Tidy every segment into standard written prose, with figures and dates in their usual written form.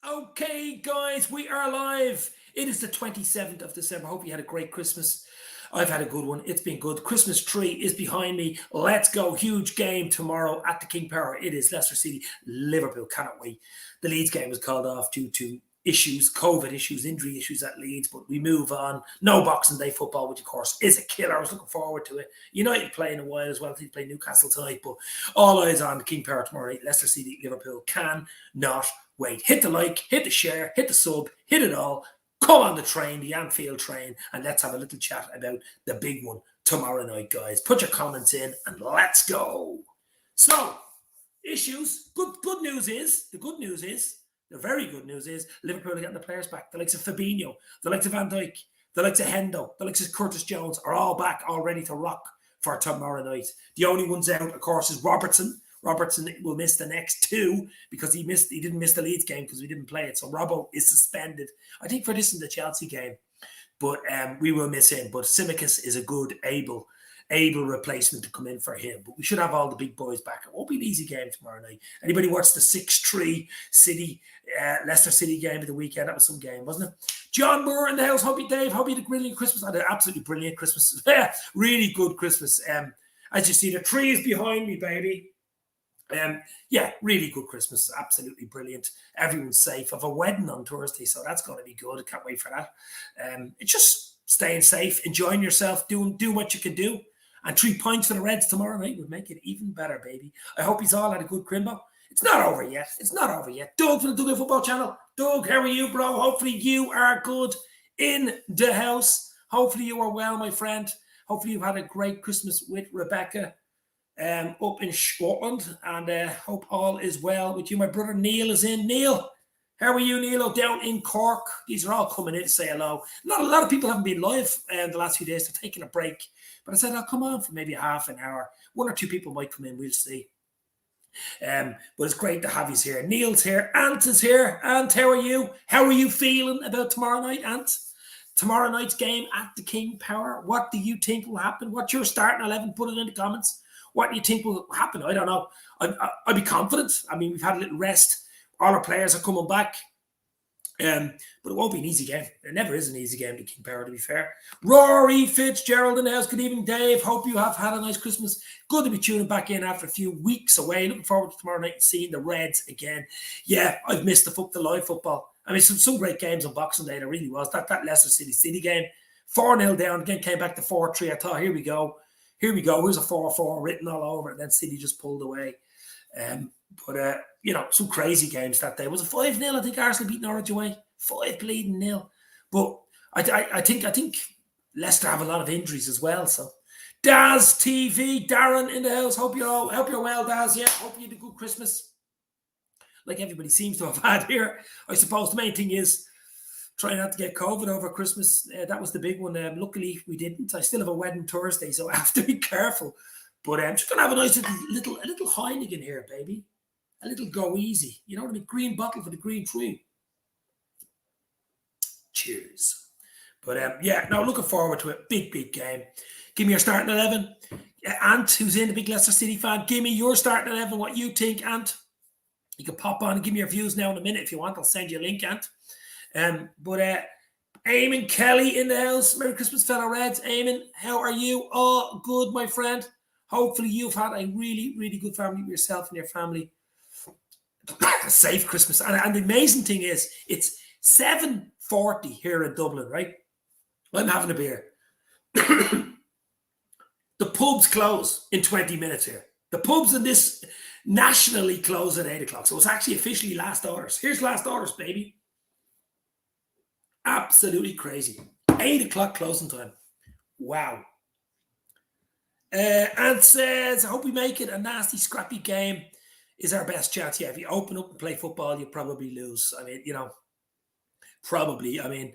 Okay, guys, we are live. It is the 27th of December. Hope you had a great Christmas. I've had a good one. It's been good. Christmas tree is behind me. Let's go. Huge game tomorrow at the Kingpower. It is Leicester City, Liverpool. Cannot wait. The Leeds game was called off due to issues, COVID issues, injury issues at Leeds, but we move on. No Boxing Day football, which of course is a killer. I was looking forward to it. United play in a while as well. They play Newcastle tonight, but all eyes on the Kingpower tomorrow night. Leicester City, Liverpool cannot wait. Hit the like, hit the share, hit the sub, hit it all. Come on the train, the Anfield train, and let's have a little chat about the big one tomorrow night, guys. Put your comments in and let's go. So, issues. Good news is, the very good news is Liverpool are getting the players back. The likes of Fabinho, the likes of Van Dijk, the likes of Hendo, the likes of Curtis Jones are all back, all ready to rock for tomorrow night. The only ones out, of course, is Robertson. Robertson will miss the next two because he didn't miss the Leeds game because we didn't play it. So Robbo is suspended, I think, for this in the Chelsea game. But we will miss him. But Tsimikas is a good, able replacement to come in for him. But we should have all the big boys back. It won't be an easy game tomorrow night. Anybody watched the 6-3 City, Leicester City game of the weekend? That was some game, wasn't it? John Moore in the house. Hope you, Dave. Hope you had a brilliant Christmas. I had an absolutely brilliant Christmas. Really good Christmas. As you see, the tree is behind me, baby. Yeah, really good Christmas. Absolutely brilliant. Everyone's safe. I have a wedding on Thursday, so that's going to be good. I can't wait for that. It's just staying safe, enjoying yourself, doing what you can do. And 3 points for the Reds tomorrow night would make it even better, baby. I hope he's all had a good crimbo. It's not over yet. Doug from the Doug Football Channel. Doug, how are you, bro? Hopefully you are good in the house. Hopefully you are well, my friend. Hopefully you've had a great Christmas with Rebecca. Up in Scotland, and hope all is well with you. My brother Neil is in. Neil, how are you, Neil? Oh, down in Cork. These are all coming in to say hello. Not a lot of people haven't been live the last few days. They're taking a break, but I said I'll come on for maybe half an hour. 1 or 2 people might come in. We'll see. But it's great to have you here. Neil's here. Ant is here. Ant, how are you? How are you feeling about tomorrow night, Ant? Tomorrow night's game at the Kingpower. What do you think will happen? What's your starting 11? Put it in the comments. What do you think will happen? I don't know. I'd be confident. I mean, we've had a little rest. All our players are coming back. But it won't be an easy game. It never is an easy game to Kingpower, to be fair. Rory Fitzgerald in the house. Good evening, Dave. Hope you have had a nice Christmas. Good to be tuning back in after a few weeks away. Looking forward to tomorrow night and seeing the Reds again. Yeah, I've missed the live football. I mean, some great games on Boxing Day. There really was. That Leicester City game. 4-0 down. Again, came back to 4-3. I thought, here we go. Here's a 4-4 written all over it. And then City just pulled away. Some crazy games that day. Was it 5-0? I think Arsenal beat Norwich away. 5-0. But I think Leicester have a lot of injuries as well. So Daz TV, Darren in the house. Hope you're well, Daz. Yeah, hope you had a good Christmas. Like everybody seems to have had here. I suppose the main thing is trying not to get COVID over Christmas. That was the big one. Luckily, we didn't. I still have a wedding Thursday, so I have to be careful. But I'm just going to have a nice little Heineken here, baby. A little go easy. You know what I mean? Green bottle for the green tree. Cheers. But looking forward to it. Big game. Give me your starting 11. Ant, who's in, the big Leicester City fan, give me your starting 11. What you think, Ant? You can pop on and give me your views now in a minute if you want. I'll send you a link, Ant. Eamon Kelly in the house. Merry Christmas, fellow Reds. Eamon, how are you? All good, my friend. Hopefully you've had a really, really good family with yourself and your family. A safe Christmas. And the amazing thing is, it's 7:40 here in Dublin, right? I'm having a beer. The pubs close in 20 minutes here. The pubs in this nationally close at 8 o'clock. So it's actually officially last orders. Here's last orders, baby. Absolutely crazy. 8 o'clock closing time. Wow. Ant says, I hope we make it. A nasty, scrappy game is our best chance. Yeah, if you open up and play football, you'll probably lose. I mean, probably. I mean,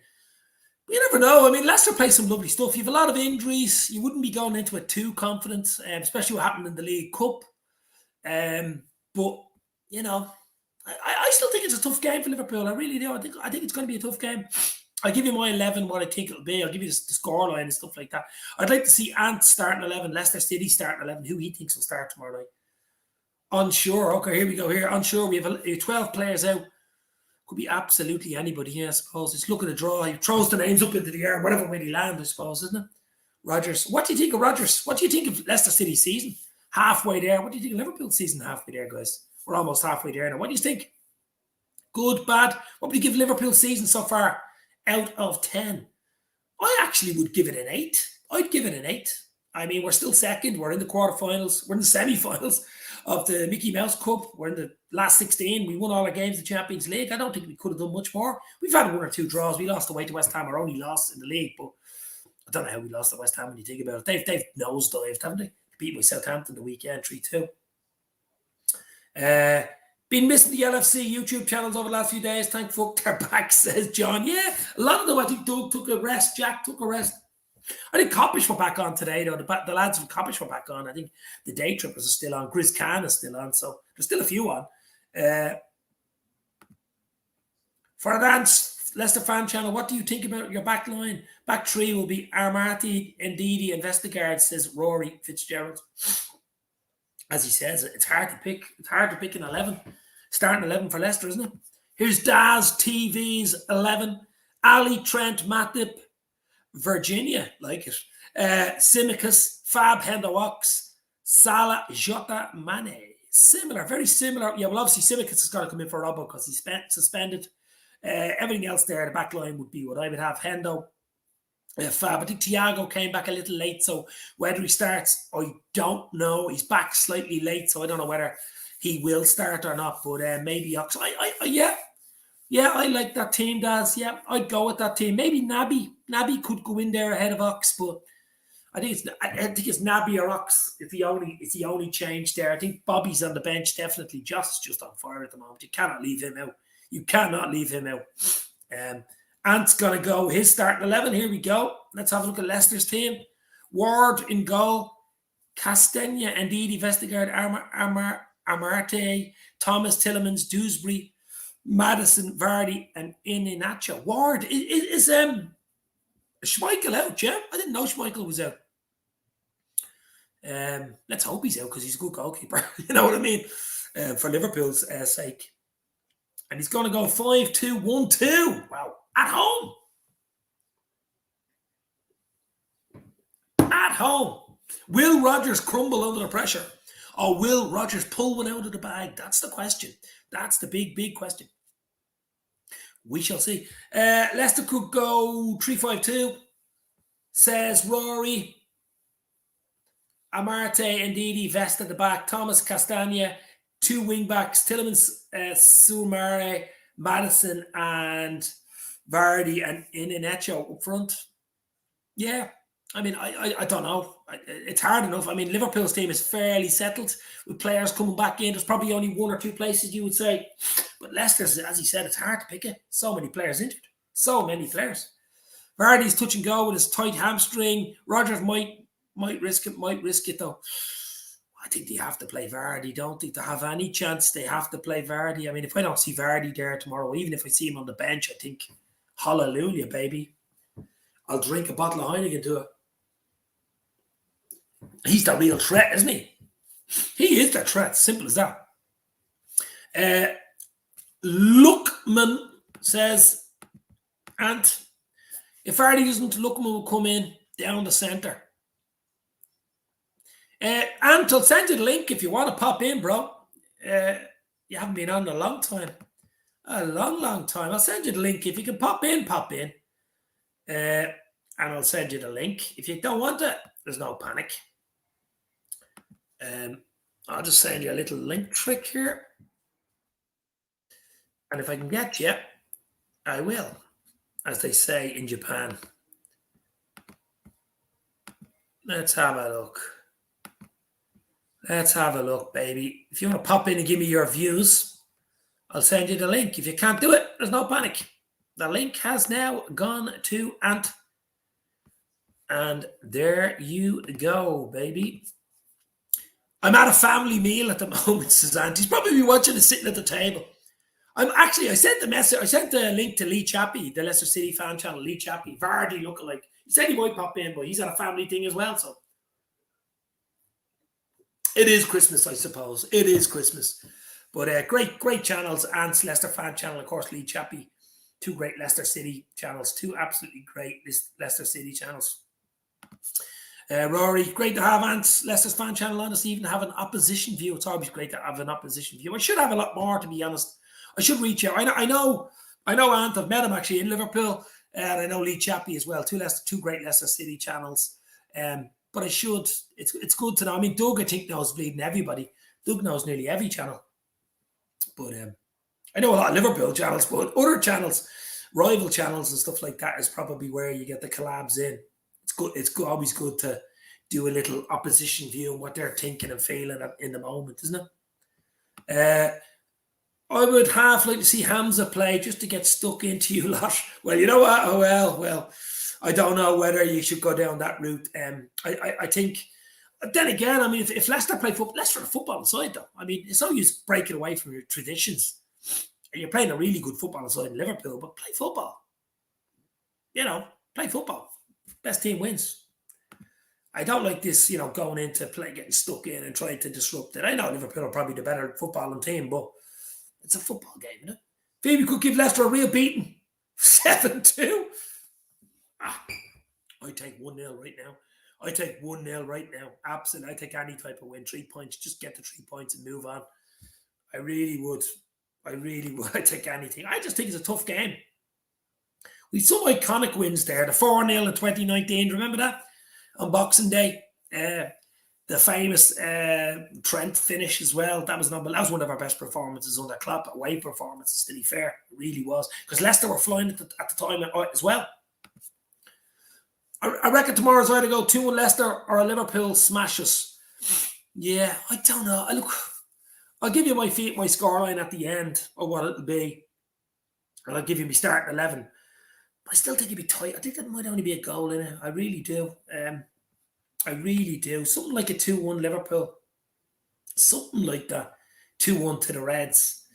you never know. I mean, Leicester plays some lovely stuff. You have a lot of injuries. You wouldn't be going into it too confident, especially what happened in the League Cup. But, I still think it's a tough game for Liverpool. I really do. I think it's going to be a tough game. I'll give you my 11, what I think it'll be. I'll give you the scoreline and stuff like that. I'd like to see Ant starting 11, Leicester City starting 11, who he thinks will start tomorrow night. Unsure. Okay, here we go. Unsure. We have 12 players out. Could be absolutely anybody here, I suppose. It's look at the draw. He throws the names up into the air, whatever way they land, I suppose, isn't it? Rodgers. What do you think of Rodgers? What do you think of Leicester City's season? Halfway there. What do you think of Liverpool's season halfway there, guys? We're almost halfway there now. What do you think? Good, bad? What would you give Liverpool's season so far out of 10? I actually would give it an 8. I'd give it an 8. I mean, we're still second. We're in the quarterfinals. We're in the semi-finals of the Mickey Mouse Cup. We're in the last 16. We won all our games in the Champions League. I don't think we could have done much more. We've had 1 or 2 draws. We lost away to West Ham, our only loss in the league. But I don't know how we lost to West Ham when you think about it. They've nosedived, haven't they? Beat by Southampton the weekend, 3-2. Been missing the LFC YouTube channels over the last few days. Thank fuck they're back, says John. Yeah, a lot of them, I think Doug took a rest. Jack took a rest. I think Coppish were back on today, though. The lads from Coppish were back on. I think the day trippers are still on. Grizz Khan is still on. So there's still a few on. For the dance, Leicester fan channel, what do you think about your back line? Back three will be Armati, Ndidi, and Vestergaard, says Rory Fitzgerald. As he says, it's hard to pick. It's hard to pick an 11. Starting 11 for Leicester, isn't it? Here's Daz TV's 11. Ali, Trent, Matip, Virginia, like it. Simicus, Fab, Hendo Ox, Salah, Jota, Mane. Similar, very similar. Yeah, well, obviously Simicus has got to come in for Robbo because he's suspended. Everything else there, the back line would be what I would have. Hendo, Fab. I think Thiago came back a little late, so whether he starts, I don't know. He's back slightly late, so I don't know whether he will start or not, but maybe Ox. Yeah, I like that team, Daz. Yeah, I'd go with that team. Maybe Naby. Naby could go in there ahead of Ox, but I think it's Naby or Ox. It's the only change there. I think Bobby's on the bench, definitely. Just on fire at the moment. You cannot leave him out. You cannot leave him out. Ant's going to go his starting 11. Here we go. Let's have a look at Leicester's team. Ward in goal. Castagna, Ndidi, Vestergaard, Amarte, Thomas, Tillemans, Dewsbury, Madison, Vardy, and Iheanacho. Ward, is Schmeichel out, yeah? I didn't know Schmeichel was out. Let's hope he's out because he's a good goalkeeper. You know what I mean? For Liverpool's sake. And he's going to go 5-2-1-2. Wow. At home. At home. Will Rodgers crumble under the pressure? Or will Rodgers pull one out of the bag? That's the question. That's the big, big question. We shall see. Leicester could go 3-5-2, says Rory. Amarte, Ndidi, Vest at the back. Thomas, Castagna. 2 wing-backs. Tillemans, Soumare, Madison, and Vardy, and Iheanacho up front. Yeah. I mean, I don't know. It's hard enough. I mean, Liverpool's team is fairly settled with players coming back in. There's probably only 1 or 2 places you would say. But Leicester's, as he said, it's hard to pick it. So many players injured. So many players. Vardy's touch and go with his tight hamstring. Rodgers might risk it though. I think they have to play Vardy, don't they? To have any chance, they have to play Vardy. I mean, if I don't see Vardy there tomorrow, even if I see him on the bench, I think, hallelujah, baby. I'll drink a bottle of Heineken to it. He's the real threat, isn't he? He is the threat. Simple as that. Lookman says, Ant, if Vardy doesn't, Lookman will come in down the centre. Ant, I'll send you the link if you want to pop in, bro. You haven't been on in a long time. A long time. I'll send you the link. If you can pop in. And I'll send you the link. If you don't want it, there's no panic. I'll just send you a little link trick here. And if I can get you, I will, as they say in Japan. Let's have a look. Let's have a look, baby. If you want to pop in and give me your views, I'll send you the link. If you can't do it, there's no panic. The link has now gone to Ant. And there you go, baby. I'm at a family meal at the moment, says Ant. He's probably watching us sitting at the table. I sent the link to Lee Chappie, the Leicester City fan channel, Lee Chappie, Vardy lookalike. He said he might pop in, but he's at a family thing as well, so. It is Christmas, I suppose. It is Christmas. But great channels. Ant's Leicester fan channel, of course, Lee Chappie. 2 great Leicester City channels. 2 absolutely great Leicester City channels. Rory, great to have Ant's Leicester's fan channel on us, even have an opposition view. It's always great to have an opposition view. I should have a lot more, to be honest. I should reach out. I know Ant. I've met him actually in Liverpool, and I know Lee Chappie as well. 2 great Leicester City channels. But I should. It's good to know. I mean, Doug, I think, knows bleeding everybody. Doug knows nearly every channel. But I know a lot of Liverpool channels, but other channels, rival channels and stuff like that is probably where you get the collabs in. It's good. It's always good to do a little opposition view and what they're thinking and feeling in the moment, isn't it? I would half like to see Hamza play just to get stuck into you lot. Well, you know what? Oh, well, I don't know whether you should go down that route. I think, then again, I mean, if Leicester play football, Leicester are football side, though. I mean, it's no use breaking away from your traditions. And you're playing a really good football side in Liverpool, but play football. Play football. Best team wins. I don't like this, going into play, getting stuck in and trying to disrupt it. I know Liverpool are probably the better footballing team, but it's a football game, isn't it? Phoebe could give Leicester a real beating. 7-2. I take 1-0 right now. I take 1-0 right now. Absolutely. I take any type of win. 3 points. Just get the 3 points and move on. I really would. I take anything. I just think it's a tough game. We had some iconic wins there. The 4-0 in 2019. Remember that? On Boxing Day. The famous Trent finish as well. That was one of our best performances under Klopp. Away performances, to be fair. It really was. Because Leicester were flying at the time as well. I reckon tomorrow's either go 2-1 Leicester or a Liverpool smash us. Yeah, I don't know. I'll give you my scoreline at the end of what it'll be. And I'll give you my starting 11. But I still think it'd be tight. I think there might only be a goal in it. I really do. I really do. Something like a 2-1 Liverpool. Something like that. 2-1 to the Reds.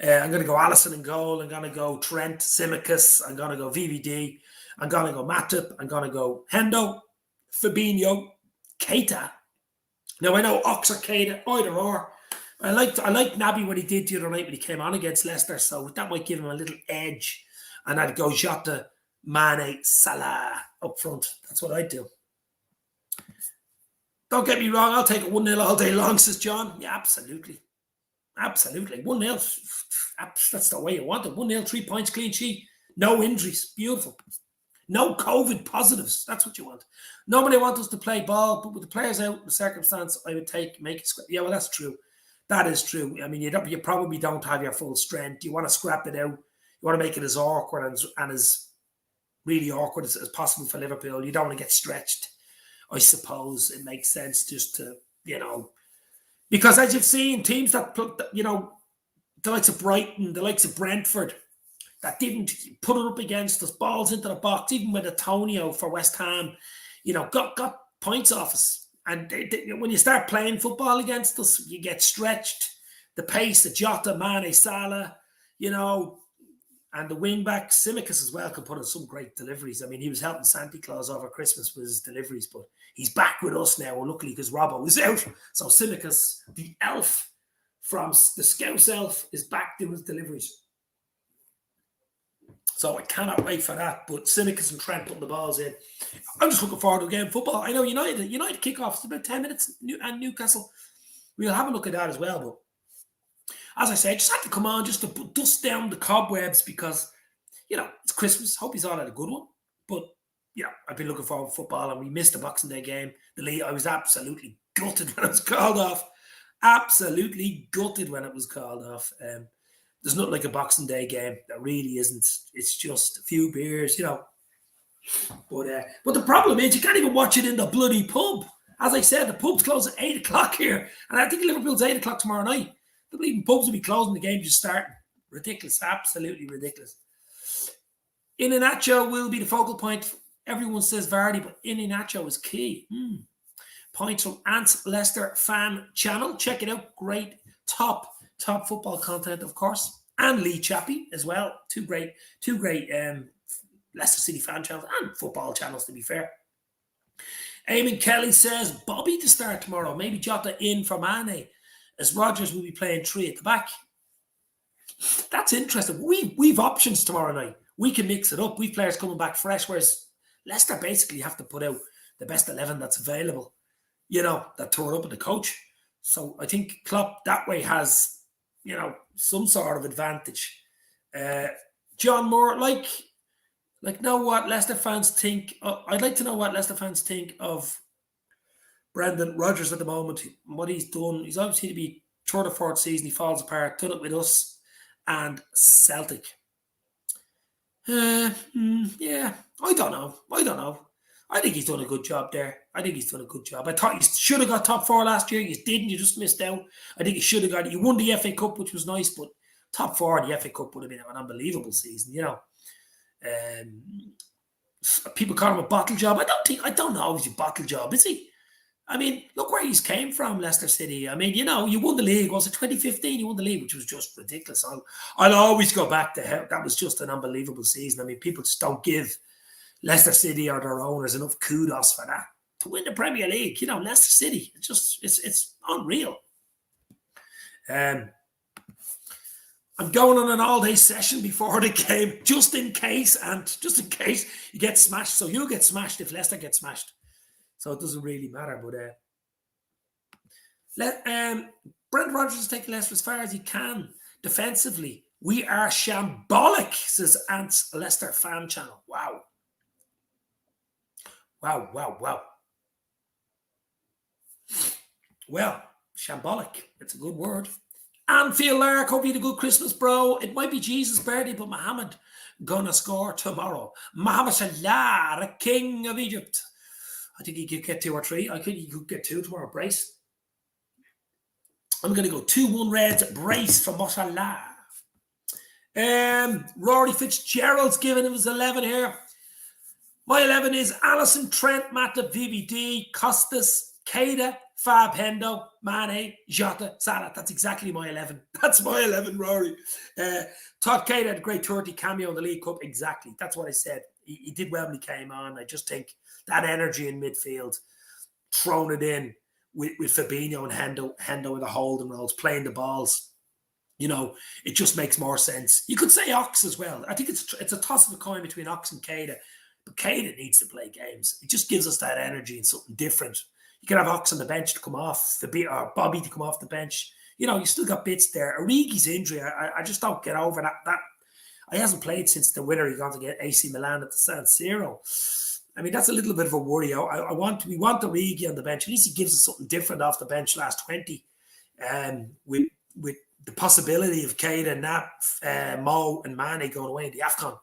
I'm going to go Alisson in goal. I'm going to go Trent, Tsimikas. I'm going to go VVD. I'm going to go Matip. I'm going to go Hendo, Fabinho, Keita. Now, I know Ox or Keita, either or. I liked Naby what he did the other night when he came on against Leicester, so that might give him a little edge. And I'd go Jota, Mane, Salah up front. That's what I'd do. Don't get me wrong, I'll take a 1-0 all day long, says John. Yeah, absolutely. Absolutely. 1-0. That's the way you want it. 1-0, 3 points, clean sheet. No injuries. Beautiful. No COVID positives. That's what you want. Nobody wants us to play ball, but with the players out in the circumstance, I would make it. Yeah, well, that's true. That is true. I mean, you probably don't have your full strength. You want to scrap it out. You want to make it as awkward and as really awkward as possible for Liverpool. You don't want to get stretched. I suppose it makes sense just to, because as you've seen, teams that, the likes of Brighton, the likes of Brentford, that didn't put it up against us, balls into the box, even with Antonio for West Ham, got points off us. And when you start playing football against us, you get stretched. The pace, the Jota, Mane, Salah, and the wing-back, Tsimikas as well, can put in some great deliveries. I mean, he was helping Santa Claus over Christmas with his deliveries, but he's back with us now, luckily, because Robbo was out. So Tsimikas, the elf from the Scouse elf, is back doing his deliveries. So I cannot wait for that. But Tsimikas and Trent putting the balls in. I'm just looking forward to a game of football. I know United kickoff is about 10 minutes, and Newcastle. We'll have a look at that as well. But as I said, just had to come on just to dust down the cobwebs because, it's Christmas. Hope he's all had a good one. But, I've been looking forward to football and we missed the Boxing Day game. I was absolutely gutted when it was called off. Absolutely gutted when it was called off. There's nothing like a Boxing Day game. There really isn't. It's just a few beers, But the problem is you can't even watch it in the bloody pub. As I said, the pubs close at 8 o'clock here. And I think Liverpool's 8 o'clock tomorrow night. The bleeding pubs will be closing, the game just starting. Ridiculous. Absolutely ridiculous. Iheanacho will be the focal point. Everyone says Vardy, but Iheanacho is key. Points from Ant's Leicester fan channel. Check it out. Great top football content, of course. And Lee Chappie as well. Two great Leicester City fan channels and football channels, to be fair. Eamon Kelly says Bobby to start tomorrow. Maybe Jota in for Mane, as Rodgers will be playing 3 at the back. That's interesting. We've options tomorrow night. We can mix it up. We've players coming back fresh, whereas Leicester basically have to put out the best 11 that's available, that tore up with the coach. So I think Klopp that way has, some sort of advantage. John Moore, know what Leicester fans think. I'd like to know what Leicester fans think of Brendan Rodgers at the moment, what he's done. He's obviously to be third or fourth season. He falls apart. Done it with us and Celtic. Yeah, I don't know. I think he's done a good job there. I thought you should have got top four last year. You didn't. You just missed out. I think you should have got it. You won the FA Cup, which was nice, but top four in the FA Cup would have been an unbelievable season, People call him a bottle job. I don't know if he's a bottle job, is he? I mean, look where he's came from, Leicester City. I mean, you won the league. Was it 2015? You won the league, which was just ridiculous. I'll always go back to how that was just an unbelievable season. I mean, people just don't give Leicester City or their owners enough kudos for that. To win the Premier League, Leicester City, it's unreal. I'm going on an all-day session before the game, just in case you get smashed. So you'll get smashed if Leicester gets smashed. So it doesn't really matter. But Brendan Rodgers is taking Leicester as far as he can defensively. We are shambolic, says Ant's Leicester fan channel. Wow. Well, shambolic. It's a good word. Anfield Lark, hope you had a good Christmas, bro. It might be Jesus' birthday, but Mohammed gonna score tomorrow. Mohammed Salah, the king of Egypt. I think he could get 2 or 3. I think he could get 2 tomorrow. Brace. I'm going to go 2-1 Reds. Brace for Salah. Rory Fitzgerald's giving him his 11 here. My 11 is Alisson, Trent, Matip, VVD, Costas, Keita, Fab, Hendo, Mane, Jota, Salah. That's exactly my 11. That's my 11, Rory. Todd Keita had a great 30 cameo in the League Cup. Exactly. That's what I said. He did well when he came on. I just think that energy in midfield, thrown it in with Fabinho and Hendo with the holding roles, playing the balls. It just makes more sense. You could say Ox as well. I think it's a toss of a coin between Ox and Keita. But Keita needs to play games. It just gives us that energy and something different. You can have Ox on the bench to come off, or Bobby to come off the bench. You still got bits there. Origi's injury, I just don't get over that. He hasn't played since the winner. He got to get AC Milan at the San Siro. I mean, that's a little bit of a worry. We want Origi on the bench. At least he gives us something different off the bench last 20. With the possibility of Keita, Nap, Mo and Mane going away in the AFCON.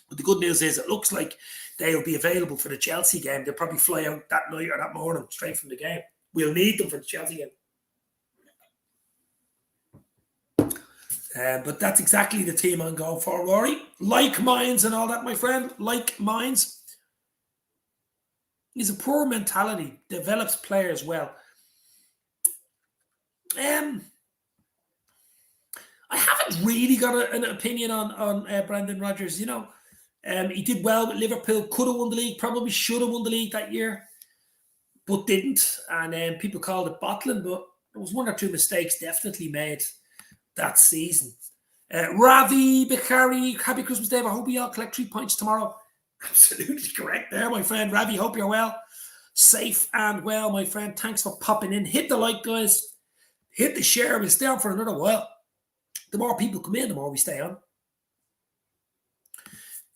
But the good news is it looks like they'll be available for the Chelsea game. They'll probably fly out that night or that morning straight from the game. We'll need them for the Chelsea game. But that's exactly the team I'm going for, Rory. Like minds and all that, my friend. Like minds. He's a poor mentality. Develops players well. I haven't really got an opinion on Brendan Rodgers. He did well with Liverpool. Could have won the league. Probably should have won the league that year, but didn't. And people called it bottling, but there was 1 or 2 mistakes definitely made that season. Ravi Bikari, happy Christmas, Dave. I hope we all collect 3 points tomorrow. Absolutely correct there, my friend. Ravi, hope you're well. Safe and well, my friend. Thanks for popping in. Hit the like, guys. Hit the share. We'll stay on for another while. The more people come in, the more we stay on.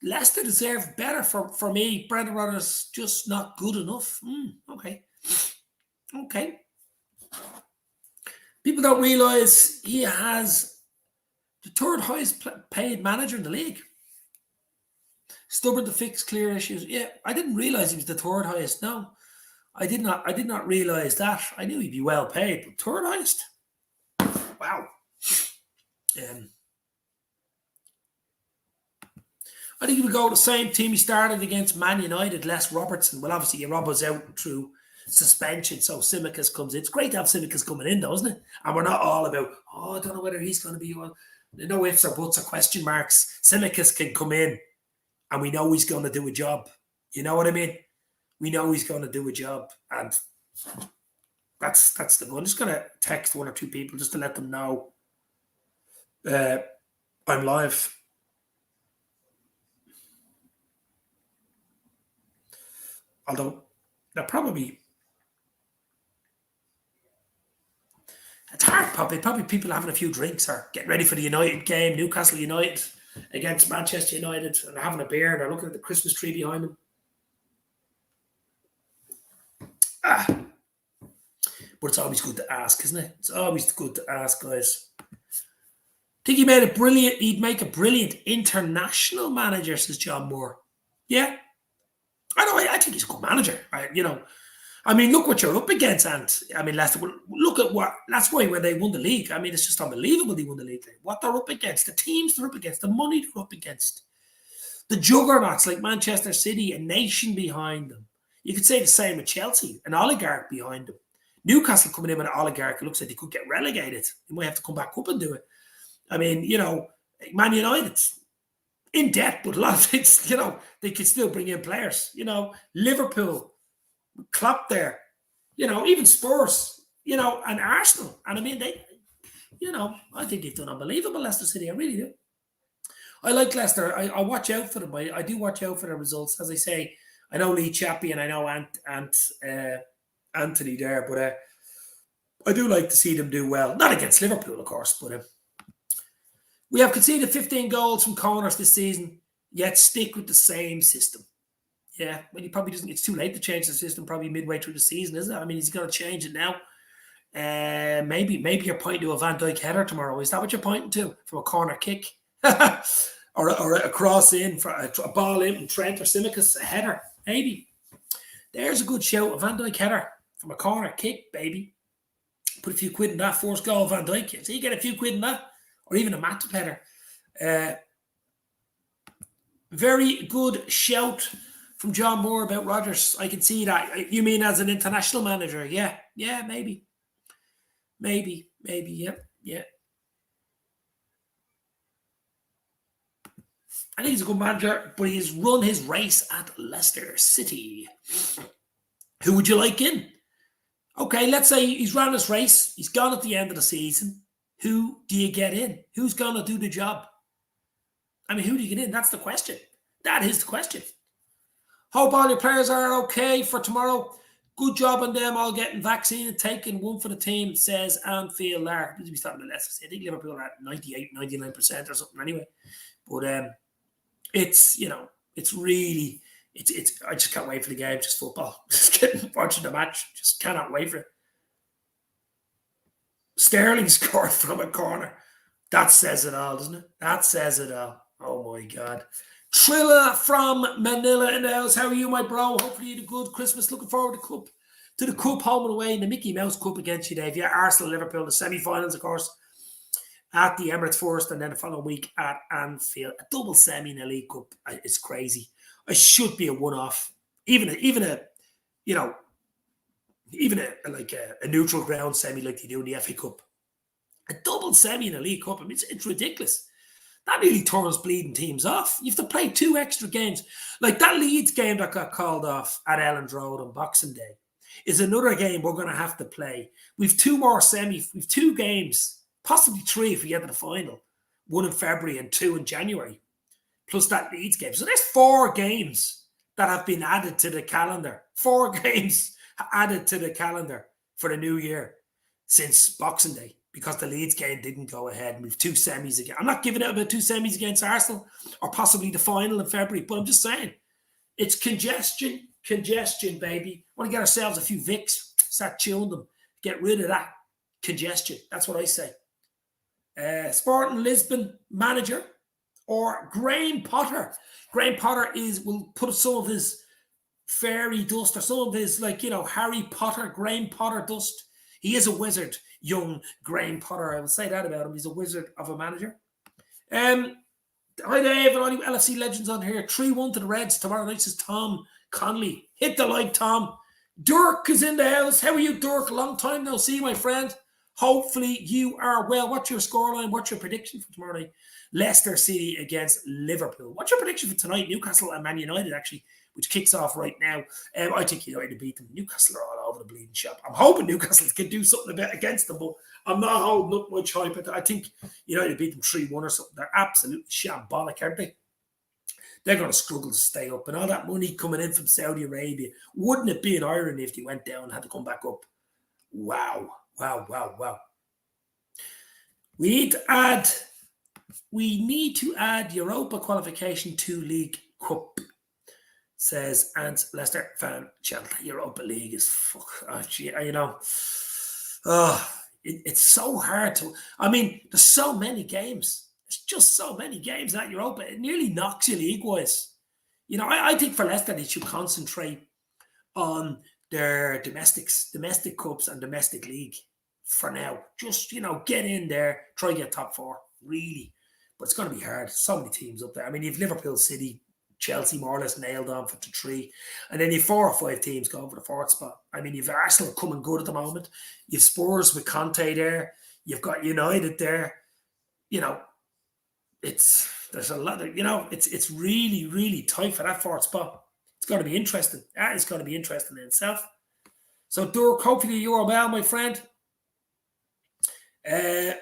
Leicester deserve better for me. Brendan Rodgers just not good enough. Okay. People don't realise he has the 3rd highest paid manager in the league. Stubborn to fix clear issues. Yeah, I didn't realise he was the 3rd highest. No, I did not realise that. I knew he'd be well paid, but 3rd highest. Wow. I think he would go with the same team he started against Man United, Les Robertson. Well, obviously, Rob was out through suspension, so Tsimikas comes in. It's great to have Tsimikas coming in, though, isn't it? And we're not all about, I don't know whether he's going to be one. No ifs or buts or question marks. Tsimikas can come in, and we know he's going to do a job. You know what I mean? We know he's going to do a job, and that's the goal. I'm just going to text 1 or 2 people just to let them know. I'm live. Although they're probably it's hard. Probably people having a few drinks or getting ready for the United game, Newcastle United against Manchester United, and having a beer. And they're looking at the Christmas tree behind them. But it's always good to ask, isn't it? It's always good to ask, guys. I think he'd make a brilliant international manager, says John Moore. Yeah. I think he's a good manager. Look what you're up against, and I mean, Leicester. Look at what. That's why when they won the league, I mean, it's just unbelievable they won the league. What they're up against, the teams they're up against, the money they're up against, the juggernauts like Manchester City, a nation behind them. You could say the same with Chelsea, an oligarch behind them. Newcastle coming in with an oligarch, it looks like they could get relegated. They might have to come back up and do it. I mean, Man United in debt, but a lot of things, they could still bring in players. Liverpool, Klopp there, even Spurs, and Arsenal. And I mean, I think they've done unbelievable, Leicester City. I really do. I like Leicester. I watch out for them. I do watch out for their results. As I say, I know Lee Chappie and I know Anthony there, but I do like to see them do well. Not against Liverpool, of course, but we have conceded 15 goals from corners this season, yet stick with the same system. Yeah, well, he probably doesn't. It's too late to change the system. Probably midway through the season, isn't it? I mean, he's going to change it now. Maybe you're pointing to a Van Dijk header tomorrow. Is that what you're pointing to from a corner kick, or a cross in for a ball in from Trent or Tsimikas, a header? Maybe there's a good shout. A Van Dijk header from a corner kick, baby. Put a few quid in that. First goal, Van Dijk. So you get a few quid in that, or even a Matip header. Very good shout from John Moore about Rodgers. I can see that. You mean as an international manager? Yeah, maybe, yeah. I think he's a good manager, but he's run his race at Leicester City. Who would you like in? Okay, let's say he's run his race. He's gone at the end of the season. Who do you get in? Who's going to do the job? I mean, who do you get in? That's the question. That is the question. Hope all your players are okay for tomorrow. Good job on them all getting vaccine and taking one for the team, says Anfield Lark. We'll be starting with Leicester. I think Liverpool are at 98, 99% or something anyway. But it's really, I just can't wait for the game. Just football. Just watching the match. Just cannot wait for it. Sterling scored from a corner. That says it all, doesn't it? That says it all. Oh my God. Trilla from Manila in the house. How are you, my bro? Hopefully you had a good Christmas. Looking forward to the cup home and away in the Mickey Mouse Cup against you, Dave. Yeah, Arsenal, Liverpool, the semi-finals, of course, at the Emirates first, and then the following week at Anfield. A double semi in the League Cup. It's crazy. It should be a one-off. Even a neutral ground semi like they do in the FA Cup. A double semi in a League Cup. I mean, it's ridiculous. That really turns bleeding teams off. You have to play 2 extra games. Like that Leeds game that got called off at Elland Road on Boxing Day is another game we're going to have to play. We've 2 more semis. We've 2 games, possibly 3 if we get to the final. 1 in February and 2 in January, plus that Leeds game. So there's 4 games that have been added to the calendar. 4 games added to the calendar for the new year since Boxing Day, because the Leeds game didn't go ahead. And we've 2 semis again. I'm not giving it about 2 semis against Arsenal or possibly the final in February, but I'm just saying it's congestion, baby. Want to get ourselves a few Vicks, start chewing them, get rid of that congestion. That's what I say. Sporting Lisbon manager or Graham Potter. Graham Potter will put some of his fairy dust or some of his, Harry Potter, Graham Potter dust. He is a wizard, young Graham Potter. I will say that about him. He's a wizard of a manager. Hi, Dave, and all you LFC legends on here. 3-1 to the Reds tomorrow night, says Tom Conley. Hit the like, Tom. Dirk is in the house. How are you, Dirk? Long time no see, my friend. Hopefully you are well. What's your scoreline? What's your prediction for tomorrow night? Leicester City against Liverpool. What's your prediction for tonight? Newcastle and Man United, actually, which kicks off right now. I think United beat them. Newcastle are all over the bleeding shop. I'm hoping Newcastle can do something a bit against them, but I'm not holding up much hype. I think United beat them 3-1 or something. They're absolutely shambolic, aren't they? They're going to struggle to stay up. And all that money coming in from Saudi Arabia, wouldn't it be an irony if they went down and had to come back up? Wow. We need to add Europa qualification to League Cup, says Ant Leicester fan Chelsea. Europa League is it's so hard to. I mean, there's so many games. There's just so many games at Europa. It nearly knocks you league-wise. I think for Leicester they should concentrate on their domestic cups and domestic league for now. Just, get in there, try to get top 4, really. But it's going to be hard. So many teams up there. I mean, you've Liverpool, City, Chelsea more or less nailed on for the 3. And then you've 4 or 5 teams going for the 4th spot. I mean, you've Arsenal coming good at the moment. You've Spurs with Conte there. You've got United there. There's a lot of, it's really, really tight for that 4th spot. It's going to be interesting. That is going to be interesting in itself. So, Dirk, hopefully you're well, my friend. If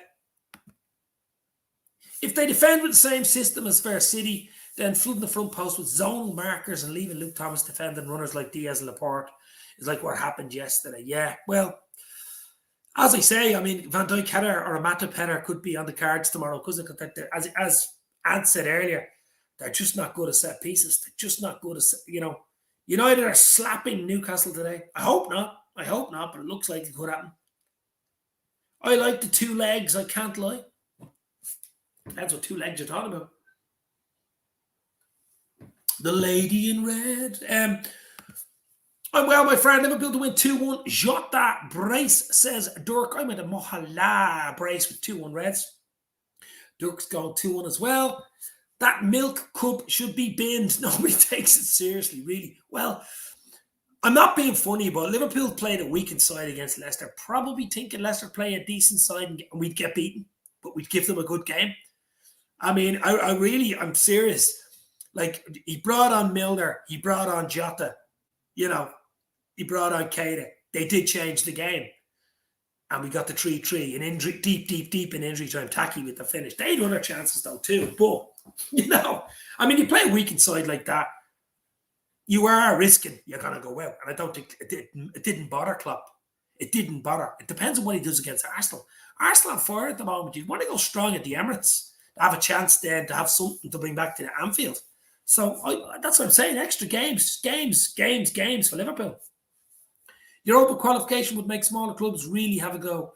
they defend with the same system as Fair City, then flooding the front post with zonal markers and leaving Luke Thomas defending runners like Diaz and Laporte is like what happened yesterday. Yeah, well, as I say, I mean, Van Dijk header or a Matip header could be on the cards tomorrow because as Ant said earlier, they're just not good at set pieces. They're just not good at, United are slapping Newcastle today. I hope not, but it looks like it could happen. I like the 2 legs, I can't lie. That's what 2 legs you're talking about. The lady in red. I'm well, my friend. Liverpool to win 2-1. Jota brace, says Dirk. I went a Mohala brace with 2-1 Reds. Dirk's going 2-1 as well. That milk cup should be binned. Nobody takes it seriously, really. Well, I'm not being funny, but Liverpool played a weakened side against Leicester. Probably thinking Leicester play a decent side and we'd get beaten, but we'd give them a good game. I mean, I'm serious. Like, he brought on Milner. He brought on Jota. He brought on Keita. They did change the game. And we got the 3-3 in injury, deep in injury time. Tacky with the finish. They had other chances, though, too. But, I mean, you play a weakened side like that, you are risking you're going to go out. And I don't think it didn't bother Klopp. It didn't bother. It depends on what he does against Arsenal. Arsenal on fire at the moment. You want to go strong at the Emirates to have a chance then to have something to bring back to the Anfield. So that's what I'm saying. Extra games for Liverpool. Europa qualification would make smaller clubs really have a go.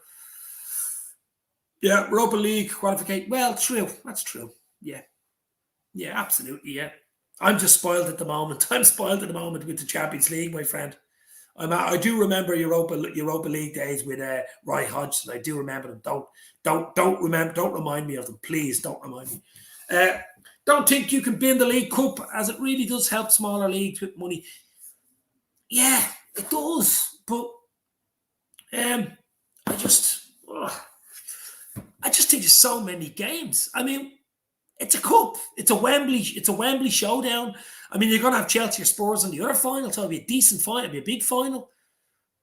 Yeah, Europa League qualification. Well, true. That's true. Yeah, absolutely, yeah. I'm just spoiled at the moment. I'm spoiled at the moment with the Champions League, my friend. I do remember Europa League days with Roy Hodgson. I do remember them. Don't remind me of them. Please don't remind me. Don't think you can bin the League Cup, as it really does help smaller leagues with money. Yeah, it does. But I just think there's so many games. I mean, it's a cup. It's a Wembley showdown. I mean, you're going to have Chelsea or Spurs in the other final, so it'll be a decent final. It'll be a big final.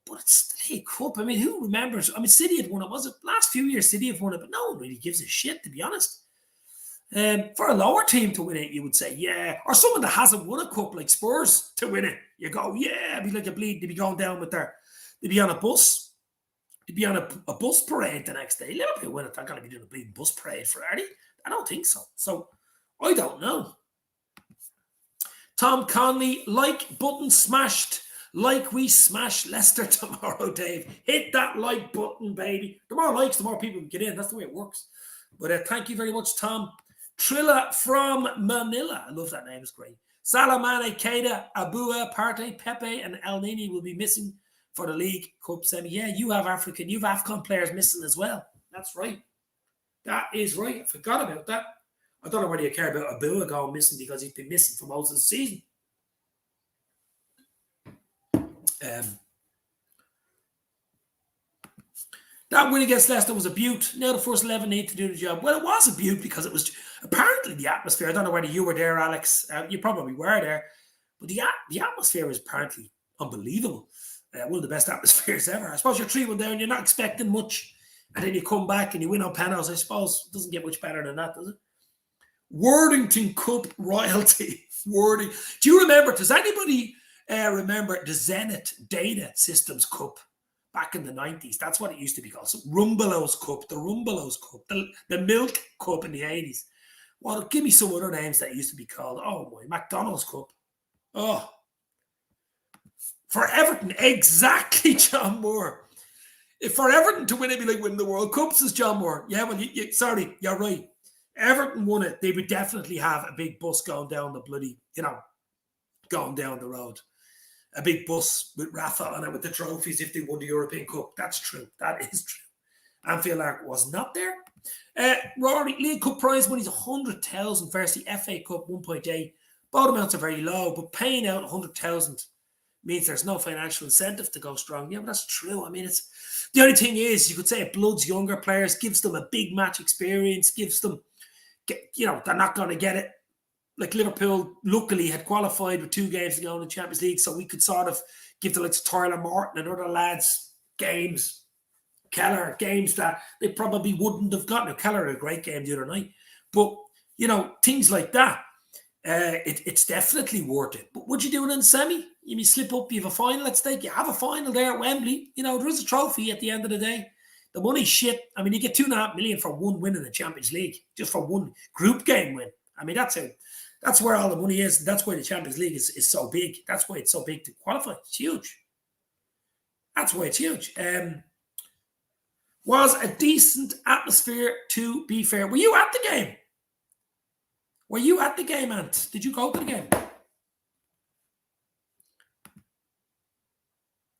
But it's the League Cup. I mean, who remembers? I mean, City had won it. Was it last few years City have won it? But no one really gives a shit, to be honest. For a lower team to win it, you would say, yeah. Or someone that hasn't won a cup like Spurs to win it. You go, yeah, it'd be like a bleed. They'd be going down with they'd be on a bus. They'd be on a bus parade the next day. Liverpool win it. They're going to be doing a bleeding bus parade for Eddie. I don't think so. So, I don't know. Tom Conley, like button smashed. Like we smash Leicester tomorrow, Dave. Hit that like button, baby. The more likes, the more people can get in. That's the way it works. But thank you very much, Tom. Trilla from Manila. I love that name. It's great. Salamane, Keita, Abua, Partey, Pepe, and El Nini will be missing for the League Cup semi. Yeah, you have AFCON players missing as well. That's right. That is right. I forgot about that. I don't know whether you care about Abua going missing because he's been missing for most of the season. That win against Leicester was a beaut. Now the first 11 need to do the job. Well, it was a beaut because it was apparently the atmosphere. I don't know whether you were there, Alex. You probably were there. But the atmosphere was apparently unbelievable. One of the best atmospheres ever. I suppose you're 3-1 down, you're not expecting much. And then you come back and you win on penalties. I suppose it doesn't get much better than that, does it? Worthington Cup royalty. Worthing. Do you remember, does anybody remember the Zenith Data Systems Cup back in the 90s? That's what it used to be called. So Rumbelows Cup, the Rumbelows Cup, the Milk Cup in the 80s. Well, give me some other names that used to be called. Oh, boy, McDonald's Cup. Oh. For Everton, exactly, John Moore. If for Everton to win, it'd be like winning the World Cup, says John Moore. Yeah, well, sorry, you're right. Everton won it. They would definitely have a big bus going down the bloody, going down the road. A big bus with Rafa on it with the trophies if they won the European Cup. That's true. That is true. Anfield Arc was not there. Rory, League Cup prize money is 100,000 versus the FA Cup 1.8. Both amounts are very low, but paying out 100,000 means there's no financial incentive to go strong. Yeah, but that's true. I mean, it's the only thing is you could say it bloods younger players, gives them a big match experience, gives them, they're not going to get it. Like Liverpool, luckily, had qualified with 2 games to go in the Champions League, so we could sort of give the likes of Tyler Morton and other lads games, Keller, games that they probably wouldn't have gotten. Now, Keller had a great game the other night. But, things like that, it's definitely worth it. But would you do it in semi? You mean slip up, you have a final at stake, you have a final there at Wembley. There is a trophy at the end of the day. The money's shit. I mean, you get 2.5 million for one win in the Champions League, just for one group game win. I mean, that's where all the money is. And that's why the Champions League is so big. That's why it's so big to qualify. It's huge. That's why it's huge. Was a decent atmosphere, to be fair. Were you at the game? Were you at the game, Ant? Did you go to the game?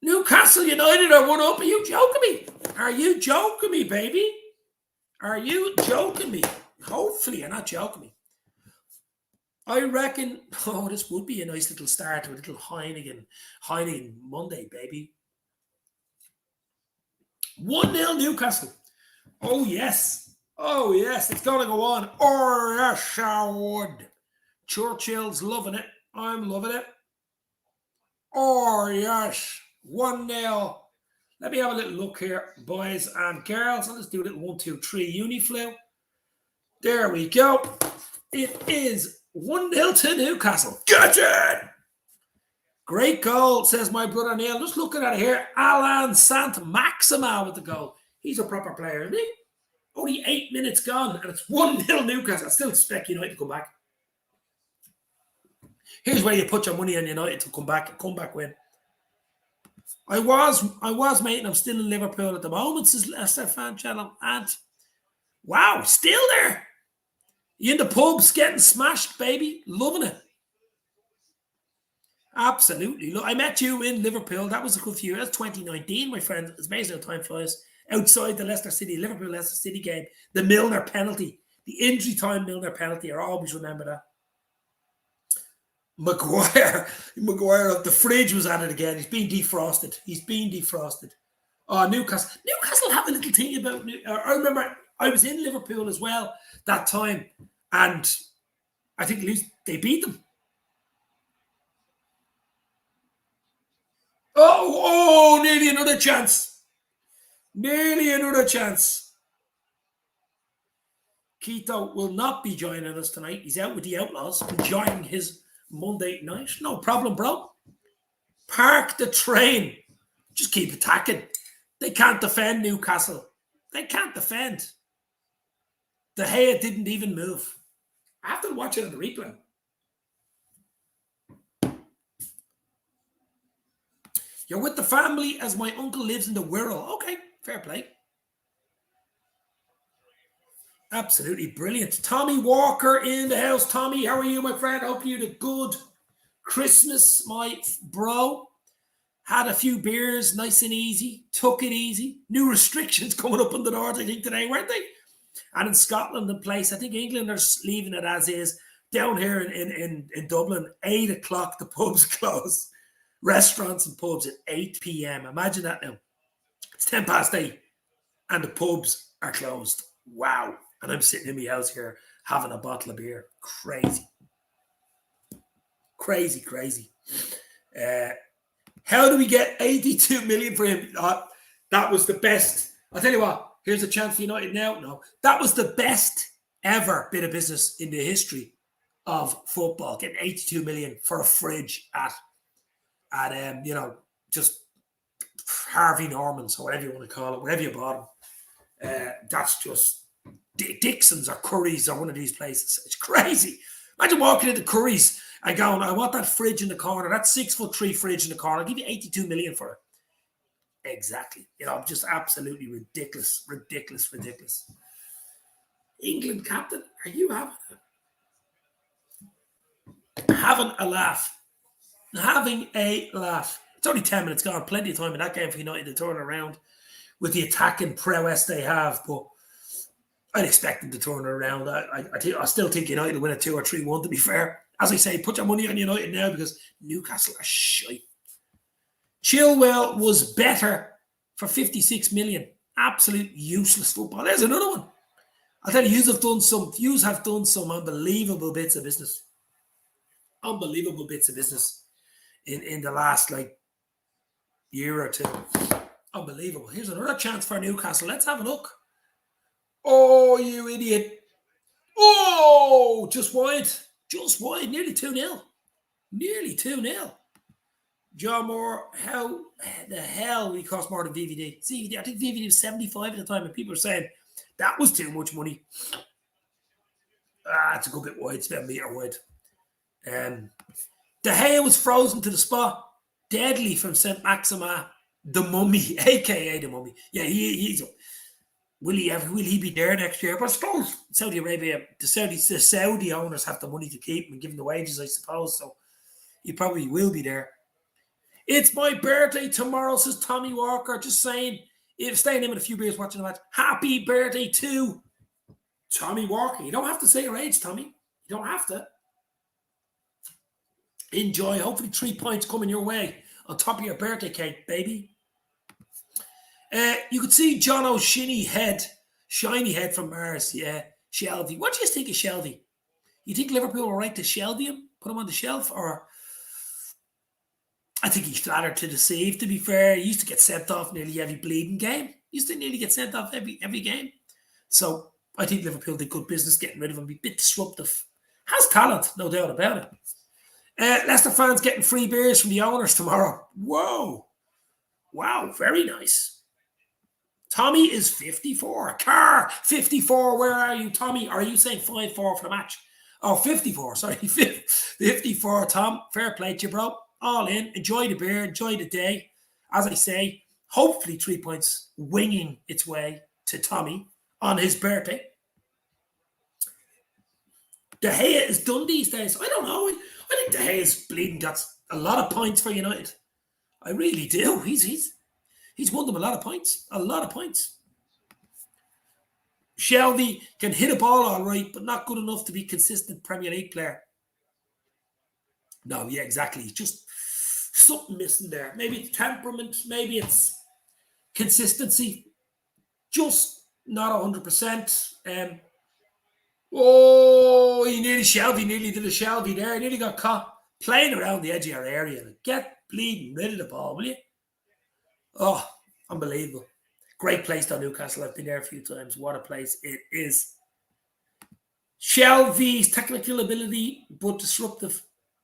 Newcastle United are 1-up. Are you joking me? Are you joking me, baby? Are you joking me? Hopefully you're not joking me. I reckon, this would be a nice little start to a little Heineken Monday, baby. 1-0 Newcastle. Oh, yes. Oh, yes. It's going to go on. Oh, yes, I would. Churchill's loving it. I'm loving it. Oh, yes. 1-0. Let me have a little look here, boys and girls. I'll just do a little 1, 2, 3 Uniflu. There we go. It is 1-0 to Newcastle. Get it! Great goal, says my brother Neil. Just looking at it here. Alan Sant-Maxima with the goal. He's a proper player, isn't he? Only 8 minutes gone, and it's 1-0 Newcastle. I still expect United to come back. Here's where you put your money on United to come back. A comeback win. I was, mate, and I'm still in Liverpool at the moment, says Leicester fan channel. And wow, still there. You in the pubs getting smashed, baby. Loving it. Absolutely. Look, I met you in Liverpool. That was a good few years. 2019, my friend. It's amazing how time flies. Outside the Liverpool-Leicester City game. The Milner penalty. The injury time Milner penalty. I always remember that. Maguire, the fridge was at it again. He's been defrosted. Oh, Newcastle have a little thing about I remember I was in Liverpool as well that time, and I think they beat them. Oh, nearly another chance. Keto will not be joining us tonight. He's out with the Outlaws, enjoying his Monday night. No problem, bro. Park the train. Just keep attacking. They can't defend Newcastle. They can't defend. De Gea didn't even move. I have to watch it on the replay. You're with the family as my uncle lives in the Wirral. Okay, fair play. Absolutely brilliant. Tommy Walker in the house. Tommy, how are you, my friend? Hope you had a good Christmas, my bro. Had a few beers, nice and easy. Took it easy. New restrictions coming up in the north, I think, today, weren't they? And in Scotland, the place, I think England are leaving it as is. Down here in Dublin, 8 o'clock, the pubs close. Restaurants and pubs at 8 p.m. Imagine that now. It's 10 past 8. and the pubs are closed. Wow. And I'm sitting in my house here having a bottle of beer. Crazy. Crazy, crazy. How do we get 82 million for him? That was the best. I'll tell you what, here's a chance for United now. No, that was the best ever bit of business in the history of football, getting 82 million for a fridge at just Harvey Norman's or whatever you want to call it, wherever you bought them. That's just Dixon's or Curry's or one of these places. It's crazy. Imagine walking into Curry's and going, I want that fridge in the corner, that 6'3" fridge in the corner. I'll give you 82 million for it. Exactly. Just absolutely ridiculous. England captain, are you having a laugh? Having a laugh. It's only 10 minutes gone. Plenty of time in that game for United to turn around with the attacking prowess they have. But I'd expect them to turn it around. I still think United will win a 2 or 3-1, to be fair. As I say, put your money on United now because Newcastle are shite. Chilwell was better for 56 million. Absolute useless football. There's another one. I'll tell you, yous have done some unbelievable bits of business. Unbelievable bits of business in the last year or two. Unbelievable. Here's another chance for Newcastle. Let's have a look. Oh, you idiot. Oh, just wide. Just wide. Nearly 2-0. Nearly 2-0. John Moore, how the hell will he cost more than VVD? See, I think VVD was 75 at the time, and people are saying that was too much money. It's a good bit wide. It's about a metre wide. De Gea was frozen to the spot. Deadly from St. Maxima, the Mummy, a.k.a. the Mummy. Yeah, he's... Will he be there next year? But I suppose Saudi Arabia, the Saudi owners have the money to keep him and give him the wages, I suppose. So he probably will be there. It's my birthday tomorrow, says Tommy Walker. Just saying, if staying in with a few beers watching the match. Happy birthday to Tommy Walker. You don't have to say your age, Tommy. You don't have to. Enjoy. Hopefully 3 points coming your way on top of your birthday cake, baby. You could see John O'Shiny head, shiny head from Mars. Yeah, Shelvey. What do you think of Shelvey? You think Liverpool were right to Shelvey him, put him on the shelf, or? I think he's flattered to deceive, to be fair. He used to get sent off nearly every bleeding game. He used to nearly get sent off every game. So I think Liverpool did good business getting rid of him. Be a bit disruptive. Has talent, no doubt about it. Leicester fans getting free beers from the owners tomorrow. Whoa. Wow, very nice. Tommy is 54. Car, 54. Where are you, Tommy? Are you saying 5-4 for the match? Oh, 54. Sorry, 54. Tom, fair play to you, bro. All in. Enjoy the beer. Enjoy the day. As I say, hopefully 3 points winging its way to Tommy on his birthday. De Gea is done these days. I don't know. I think De Gea's bleeding got a lot of points for United. I really do. He's won them a lot of points. A lot of points. Shelvey can hit a ball all right, but not good enough to be consistent Premier League player. No, yeah, exactly. It's just something missing there. Maybe it's temperament. Maybe it's consistency. Just not 100%. Oh, he nearly did a Shelvey there. He nearly got caught playing around the edge of your area. Get bleeding rid of the ball, will you? Oh, unbelievable. Great place to Newcastle. I've been there a few times. What a place it is. Shelvey's technical ability, but disruptive.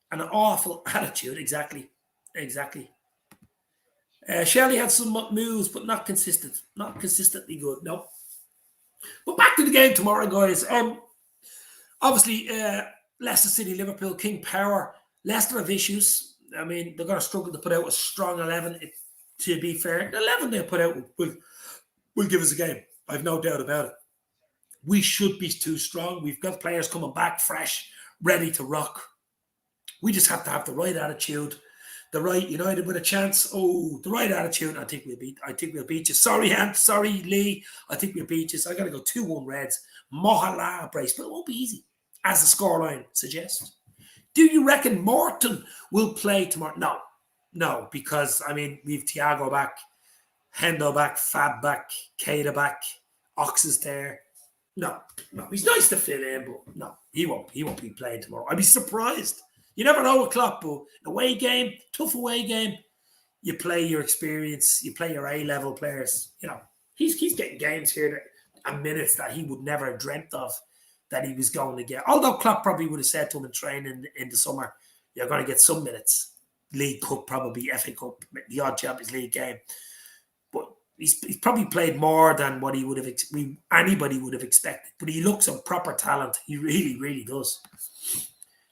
And an awful attitude. Exactly. Shelley had some moves, but not consistent. Not consistently good. No. But back to the game tomorrow, guys. Obviously, Leicester City, Liverpool, Kingpower. Leicester have issues. I mean, they're going to struggle to put out a strong 11. To be fair, the 11 they put out will give us a game. I've no doubt about it. We should be too strong. We've got players coming back fresh, ready to rock. We just have to have the right attitude, the right United with a chance. Oh, the right attitude. I think we'll beat you. Sorry, Ant. Sorry, Lee. I think we'll beat you. So I got to go 2-1 Reds. Mohala brace, but it won't be easy, as the scoreline suggests. Do you reckon Morton will play tomorrow? No, because I mean we've Thiago back. Hendo back, Fab back, Keita back, Ox is there. No, he's nice to fill in, but no, he won't be playing tomorrow. I'd be surprised. You never know with Klopp, but away game, tough away game, you play your experience, you play your A-level players. You know, he's getting games here and minutes that he would never have dreamt of that he was going to get. Although Klopp probably would have said to him in training in the summer, you're going to get some minutes. League Cup, probably FA Cup, the odd Champions League game. But he's probably played more than what he would have anybody would have expected. But he looks a proper talent. He really, really does.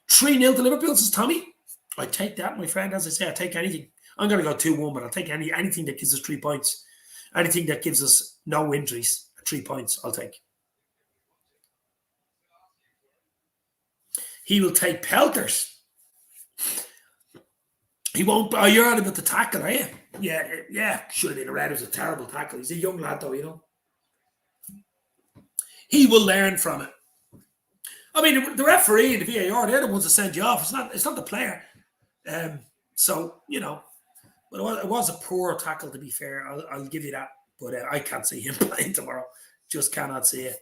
3-0 to Liverpool, says Tommy. I take that, my friend. As I say, I take anything. I'm going to go 2-1, but I'll take anything that gives us 3 points. Anything that gives us no injuries, 3 points, I'll take. He will take pelters. He won't. Oh, you're on about the tackle, are you? Yeah. Should have been around. It was a terrible tackle. He's a young lad, though, you know. He will learn from it. I mean, the referee and the VAR, they're the ones that send you off. It's not the player. So, you know, but it was a poor tackle, to be fair. I'll give you that. But I can't see him playing tomorrow. Just cannot see it.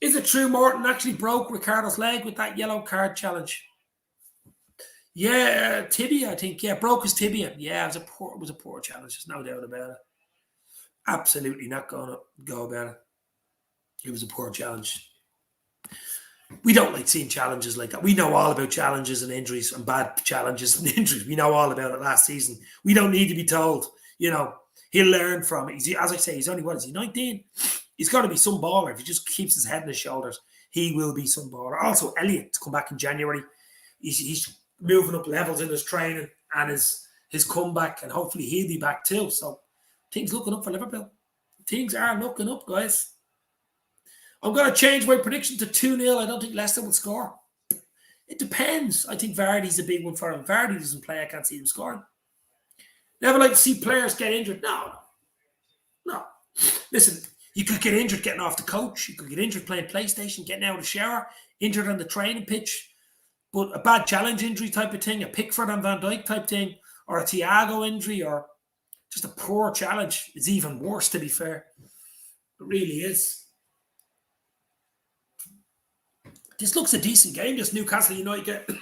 Is it true Morton actually broke Ricardo's leg with that yellow card challenge? Yeah, tibia, I think. Yeah, broke his tibia. Yeah, it was a poor challenge. There's no doubt about it. Absolutely not going to go about it. It was a poor challenge. We don't like seeing challenges like that. We know all about challenges and injuries and bad challenges and injuries. We know all about it last season. We don't need to be told. You know, he'll learn from it. As I say, he's only, 19? He's got to be some baller. If he just keeps his head on his shoulders, he will be some baller. Also, Elliott to come back in January. He's moving up levels in his training and his comeback, and hopefully he'll be back too. So things looking up for Liverpool. Things are looking up, guys. I'm going to change my prediction to 2-0. I don't think Leicester will score. It depends. I think Vardy's a big one for him. Vardy doesn't play. I can't see him scoring. Never like to see players get injured. No. Listen, you could get injured getting off the coach. You could get injured playing PlayStation, getting out of the shower, injured on the training pitch. But a bad challenge injury type of thing, a Pickford and Van Dijk type thing, or a Thiago injury, or just a poor challenge is even worse, to be fair. It really is. This looks a decent game, this Newcastle United game.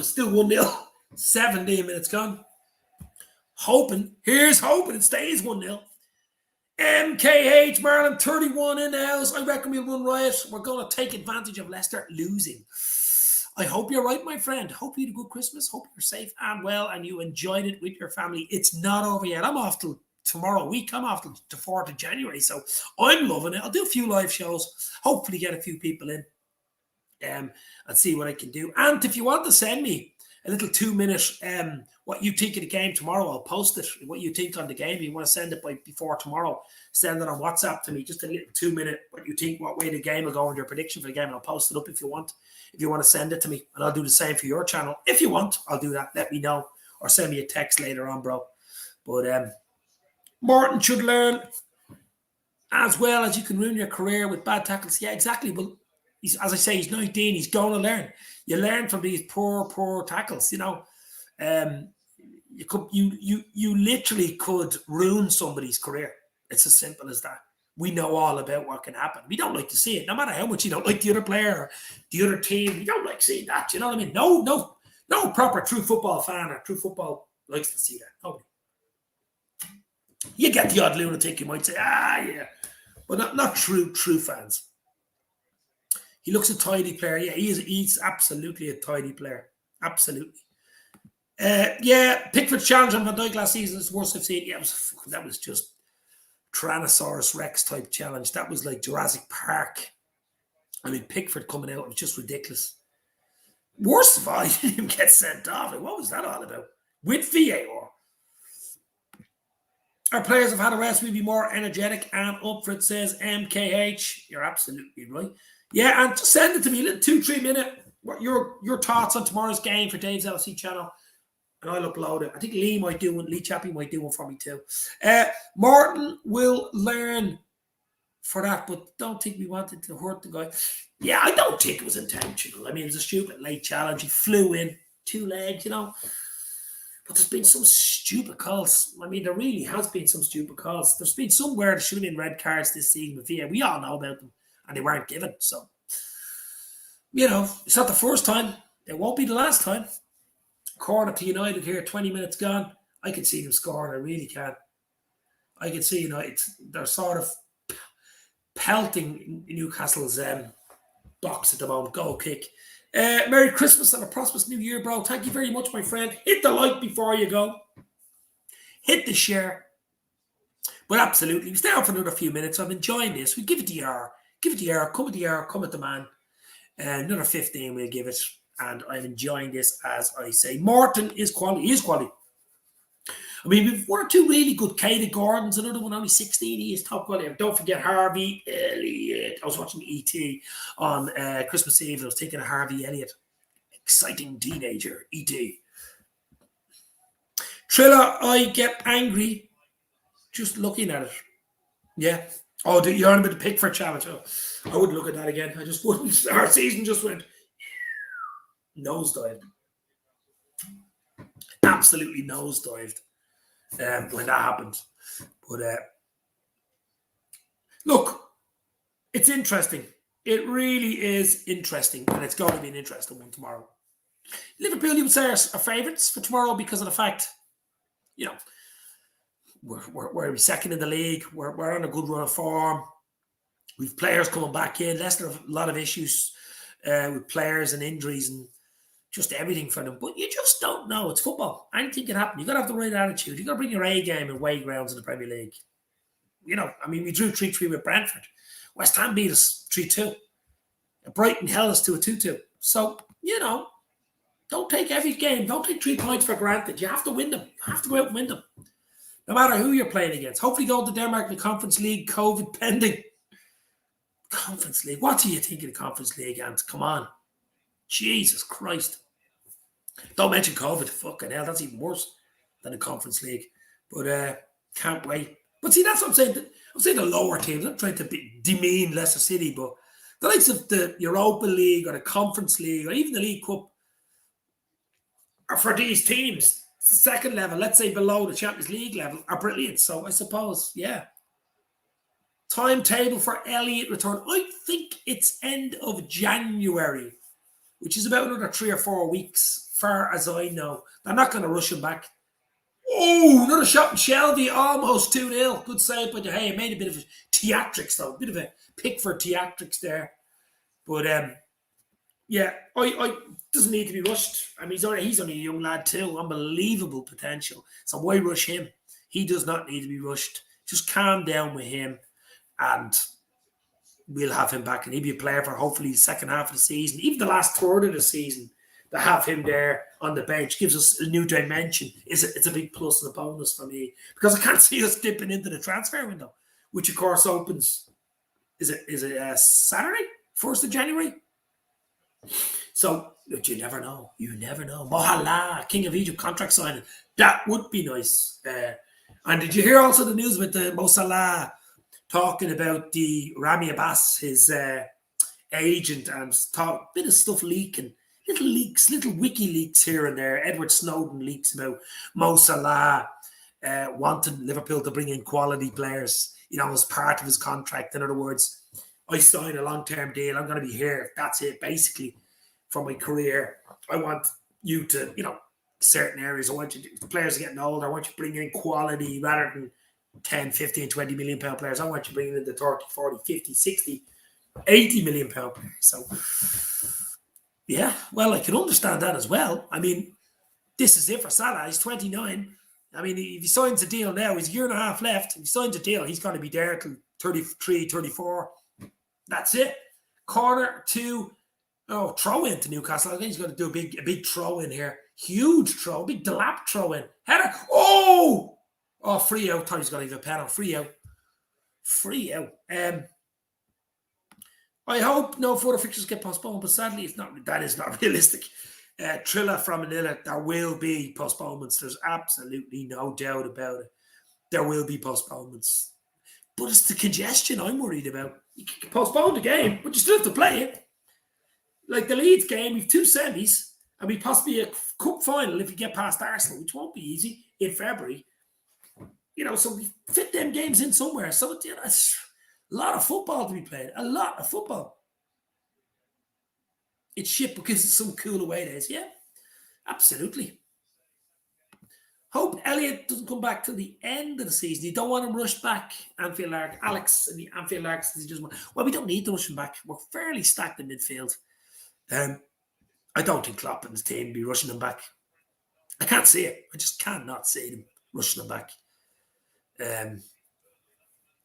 Still 1-0. 17 minutes gone. Here's hoping it stays 1-0. MKH, Marlon, 31 in the house. I reckon we'll run riot. We're going to take advantage of Leicester losing. I hope you're right, my friend. Hope you had a good Christmas. Hope you're safe and well and you enjoyed it with your family. It's not over yet. I'm off till tomorrow week. I'm off till the 4th of January. So I'm loving it. I'll do a few live shows. Hopefully get a few people in and see what I can do. And if you want to send me a little 2-minute what you think of the game tomorrow, I'll post it. What you think on the game. If you want to send it before tomorrow, send it on WhatsApp to me. Just a little 2-minute what you think, what way the game will go, and your prediction for the game. And I'll post it up if you want. If you want to send it to me, and I'll do the same for your channel. If you want, I'll do that. Let me know, or send me a text later on, bro. But Morton should learn as well as you can ruin your career with bad tackles. Yeah, exactly. Well, as I say, he's 19. He's going to learn. You learn from these poor tackles. You know, you literally could ruin somebody's career. It's as simple as that. We know all about what can happen. We don't like to see it. No matter how much you don't like the other player or the other team, we don't like seeing that. You know what I mean? No proper true football fan or true football likes to see that. Nobody. You get the odd lunatic, you might say, yeah. But not true fans. He looks a tidy player. Yeah, he's absolutely a tidy player. Absolutely. Yeah, Pickford's challenge on Van Dijk last season is the worst I've seen. Yeah, that was just Tyrannosaurus Rex type challenge. That was like Jurassic Park. I mean, Pickford coming out, it was just ridiculous. Worst of all, he didn't even get sent off. Like, what was that all about? With VAR. Our players have had a rest. We'll be more energetic and up for it, says MKH. You're absolutely right. Yeah, and just send it to me, a little 2-3 minute. What your thoughts on tomorrow's game for Dave's LC channel, and I'll upload it. I think Lee Chappie might do one for me too. Martin will learn for that, but don't think we wanted to hurt the guy. Yeah, I don't think it was intentional. I mean, it was a stupid late challenge. He flew in 2 legs, you know. But there's been some stupid calls. I mean, there really has been some stupid calls. There's been somewhere there should have been red cards this season with VAR. We all know about them, and they weren't given. So, it's not the first time. It won't be the last time. Corner to United here, 20 minutes gone. I can see them scoring. I really can. I can see United. They're sort of pelting Newcastle's box at the moment. Goal kick. Merry Christmas and a prosperous New Year, bro. Thank you very much, my friend. Hit the like before you go. Hit the share. But absolutely, we stay on for another few minutes. I'm enjoying this. We give it the hour. Give it the hour. Come at the hour. Come at the man. Another 15 we'll give it. And I'm enjoying this, as I say. Morton is quality. He is quality. I mean, we've one or two really good. Katie Gordon's another one, only 16. He is top quality. And don't forget Harvey Elliott. I was watching E.T. on Christmas Eve. And I was thinking of Harvey Elliott. Exciting teenager, E.T. Triller, I get angry just looking at it. Yeah. Oh, you're on about the Pickford challenge. Oh, I wouldn't look at that again. I just wouldn't. Our season just went nosedived. Absolutely nosedived. When that happened. But look, it's interesting. It really is interesting, and it's going to be an interesting one tomorrow. Liverpool, you would say, are favourites for tomorrow because of the fact, we're second in the league. We're on a good run of form. We've players coming back in. Leicester have a lot of issues with players and injuries and just everything for them. But you just don't know. It's football. Anything can happen. You've got to have the right attitude. You've got to bring your A game in away grounds in the Premier League. We drew 3-3 with Brentford. West Ham beat us 3-2. Brighton held us to a 2-2. So, don't take every game. Don't take 3 points for granted. You have to win them. You have to go out and win them. No matter who you're playing against. Hopefully go to Denmark in the Conference League, COVID pending. Conference League. What do you think of the Conference League, Ant? Come on. Jesus Christ. Don't mention COVID. Fucking hell, that's even worse than the Conference League. But can't wait. But see, that's what I'm saying. I'm saying the lower teams. I'm trying to demean Leicester City, but the likes of the Europa League or the Conference League or even the League Cup are for these teams. The second level, let's say below the Champions League level, are brilliant. So I suppose, yeah. Timetable for Elliott return. I think it's end of January, which is about another 3 or 4 weeks, far as I know. They're not going to rush him back. Oh, another shot from Shelby, almost 2-0. Good save by De Gea. Made a bit of theatrics, though. A bit of a pick for theatrics there. But, yeah, I doesn't need to be rushed. I mean, he's only a young lad too. Unbelievable potential. So why rush him? He does not need to be rushed. Just calm down with him and we'll have him back. And he'll be a player for hopefully the second half of the season. Even the last third of the season, to have him there on the bench gives us a new dimension. It's a big plus and a bonus for me because I can't see us dipping into the transfer window, which of course opens. Is it Saturday, 1st of January? So, but you never know. You never know. Mohala, King of Egypt contract signing. That would be nice. And did you hear also the news with the Mo Salah talking about the Rami Abbas, his agent, and a bit of stuff leaking. Little leaks, little WikiLeaks here and there. Edward Snowden leaks about Mo Salah wanting Liverpool to bring in quality players, as part of his contract. In other words, I sign a long-term deal. I'm going to be here. That's it, basically, for my career. I want you to, certain areas. I want you to, the players are getting older. I want you to bring in quality rather than 10, 15, 20 million pound players. I want you bringing in the 30, 40, 50, 60, 80 million pound players. So, yeah, well, I can understand that as well. I mean, this is it for Salah. He's 29. I mean, if he signs a deal now, he's a year and a half left. If he signs a deal, he's going to be there till 33, 34. That's it. Corner to, throw in to Newcastle. I think he's going to do a big throw in here. Huge throw, big Delap throw in. Header. Oh, free out. Thought he was going to give a penalty. Free out. I hope no further fixtures get postponed, but sadly, that is not realistic. Triller from Manila, there will be postponements. There's absolutely no doubt about it. There will be postponements. But it's the congestion I'm worried about. You can postpone the game, but you still have to play it. Like the Leeds game, we've 2 semis, and we possibly a cup final if we get past Arsenal, which won't be easy in February. You know, so we fit them games in somewhere. So you know, it's a lot of football to be played. A lot of football. It's shit because it's some cool away days. Yeah, absolutely. Hope Elliott doesn't come back till the end of the season. You don't want him rushed back. Anfield Lark, Alex, and the Anfield Larks. Well, we don't need to rush him back. We're fairly stacked in midfield. I don't think Klopp and his team will be rushing him back. I can't see it. I just cannot see them rushing him back.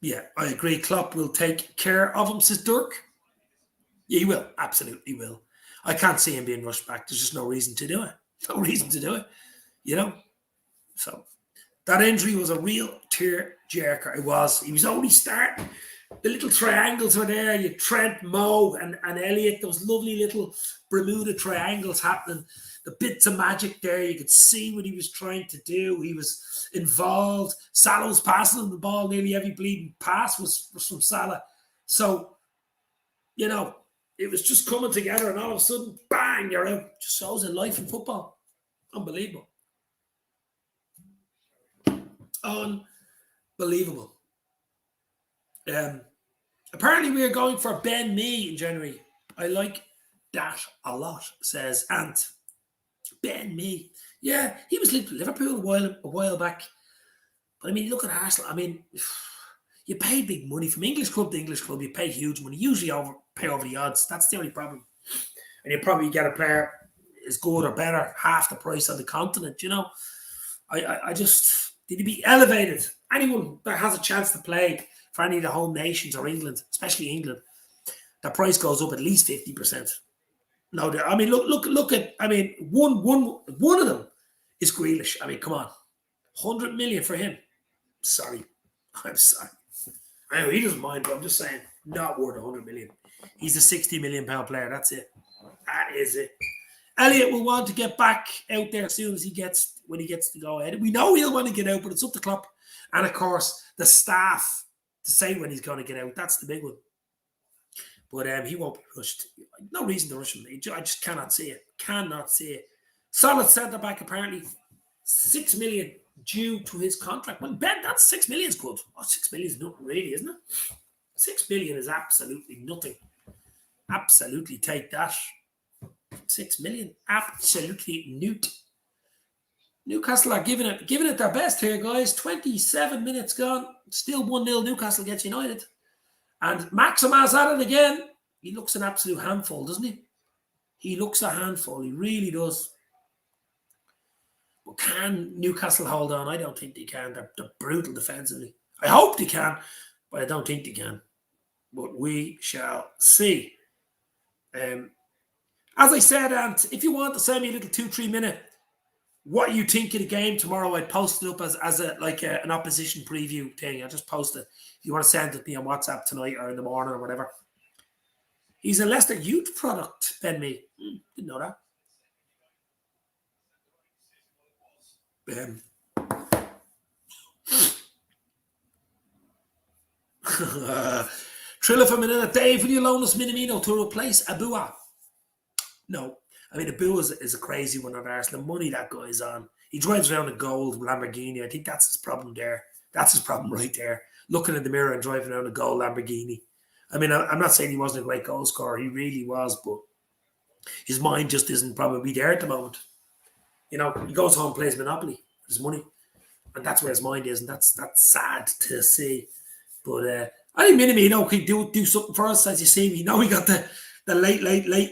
Yeah, I agree. Klopp will take care of him, says Dirk. Yeah, he will. Absolutely will. I can't see him being rushed back. There's just no reason to do it. No reason to do it. You know? So that injury was a real tear-jerker. It was. He was only starting. The little triangles were there. You Trent, Mo, and Elliott. Those lovely little Bermuda triangles happening. The bits of magic there. You could see what he was trying to do. He was involved. Salah was passing him the ball. Nearly every bleeding pass was from Salah. So, you know, it was just coming together, and all of a sudden, bang, you're out. Just shows in life in football. Unbelievable. Unbelievable. Apparently we are going for Ben Mee in January. I like that a lot, says Ant. Ben Mee. Yeah, he was linked with Liverpool a while back. But I mean, look at Arsenal. I mean, you pay big money from English club to English club. You pay huge money. Usually pay over the odds. That's the only problem. And you probably get a player as good or better, half the price on the continent, you know. I just need to be elevated. Anyone that has a chance to play for any of the home nations or England, especially England, the price goes up at least 50%. No, I mean, look at. I mean, one of them is Grealish. I mean, come on, 100 million for him. Sorry, I'm sorry. I know he doesn't mind, but I'm just saying, not worth 100 million. He's a 60 million pound player. That's it. That is it. Elliott will want to get back out there as soon as when he gets to go ahead. We know he'll want to get out, but it's up to Klopp and of course the staff to say when he's going to get out. That's the big one. But he won't be rushed. No reason to rush him. I just cannot see it. Cannot see it. Solid centre back apparently. 6 million due to his contract. Well, Ben, that's 6 million is good. Oh, 6 million is nothing really, isn't it? 6 million is absolutely nothing. Absolutely take that. 6 million. Absolutely newt. Newcastle are giving it their best here, guys. 27 minutes gone. Still 1-0 Newcastle gets United. And Maxima's at it again. He looks an absolute handful, doesn't he? He looks a handful. He really does. But can Newcastle hold on? I don't think they can. They're brutal defensively. I hope they can, but I don't think they can. But we shall see. As I said, Ant, if you want to send me a little 2-3 minute what you think of the game tomorrow, I'd post it up as an opposition preview thing. I'll just post it. If you want to send it to me on WhatsApp tonight or in the morning or whatever. He's a Leicester youth product, Ben Mee. Didn't know that. Trilla for Minina. Dave, will you loan us Minamino to replace Abua? No. I mean, Abua is a crazy one at Arsenal. The money that guy's on. He drives around a gold Lamborghini. I think that's his problem there. That's his problem right there. Looking in the mirror and driving around a gold Lamborghini. I mean, I'm not saying he wasn't a great goal scorer. He really was, but his mind just isn't probably there at the moment. You know, he goes home and plays Monopoly with his money. And that's where his mind is. And that's sad to see. But I think Minamino could do something for us, as you see. We know he got the late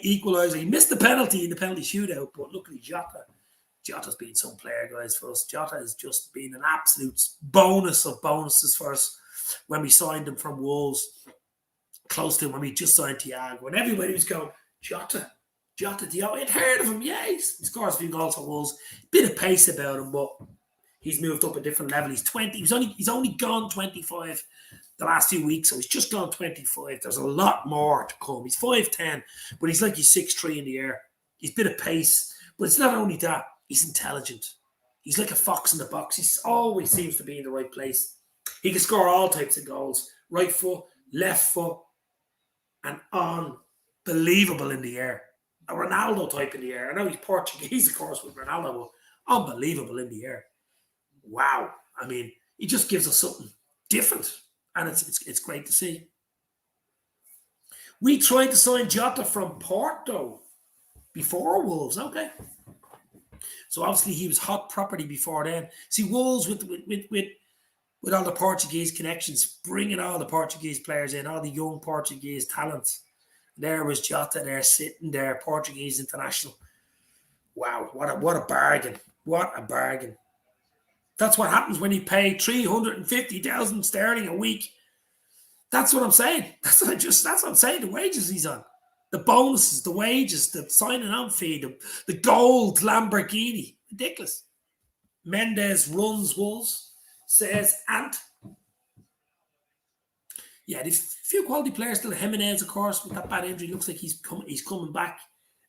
equaliser. He missed the penalty in the penalty shootout, but look at Jota. Jota's been some player, guys, for us. Jota has just been an absolute bonus of bonuses for us when we signed him from Wolves. Close to him when we just signed Thiago. When everybody was going, Jota, Thiago, I'd heard of him. Yeah, he scores a few goals for Wolves. Bit of pace about him, but he's moved up a different level. He's 20. He's only gone 25 the last few weeks, so he's just gone 25. There's a lot more to come. He's 5'10", but he's like he's 6'3" in the air. He's a bit of pace, but it's not only that. He's intelligent. He's like a fox in the box. He always seems to be in the right place. He can score all types of goals. Right foot, left foot, and unbelievable in the air. a Ronaldo type in the air. I know he's Portuguese, of course, with Ronaldo, but unbelievable in the air. Wow. I mean, he just gives us something different, and it's great to see. We tried to sign Jota from Porto before Wolves. Okay. So obviously he was hot property before then. See, Wolves with all the Portuguese connections, bringing all the Portuguese players in, all the young Portuguese talents. There was Jota there sitting there, Portuguese international. Wow, what a bargain. What a bargain. That's what happens when you pay 350,000 sterling a week. That's what I'm saying. That's what I'm saying. The wages he's on. The bonuses, the wages, the signing on fee, the gold Lamborghini. Ridiculous. Mendes runs Wolves, says Ant. Yeah, there's a few quality players still. Jimenez, of course, with that bad injury, looks like he's coming back.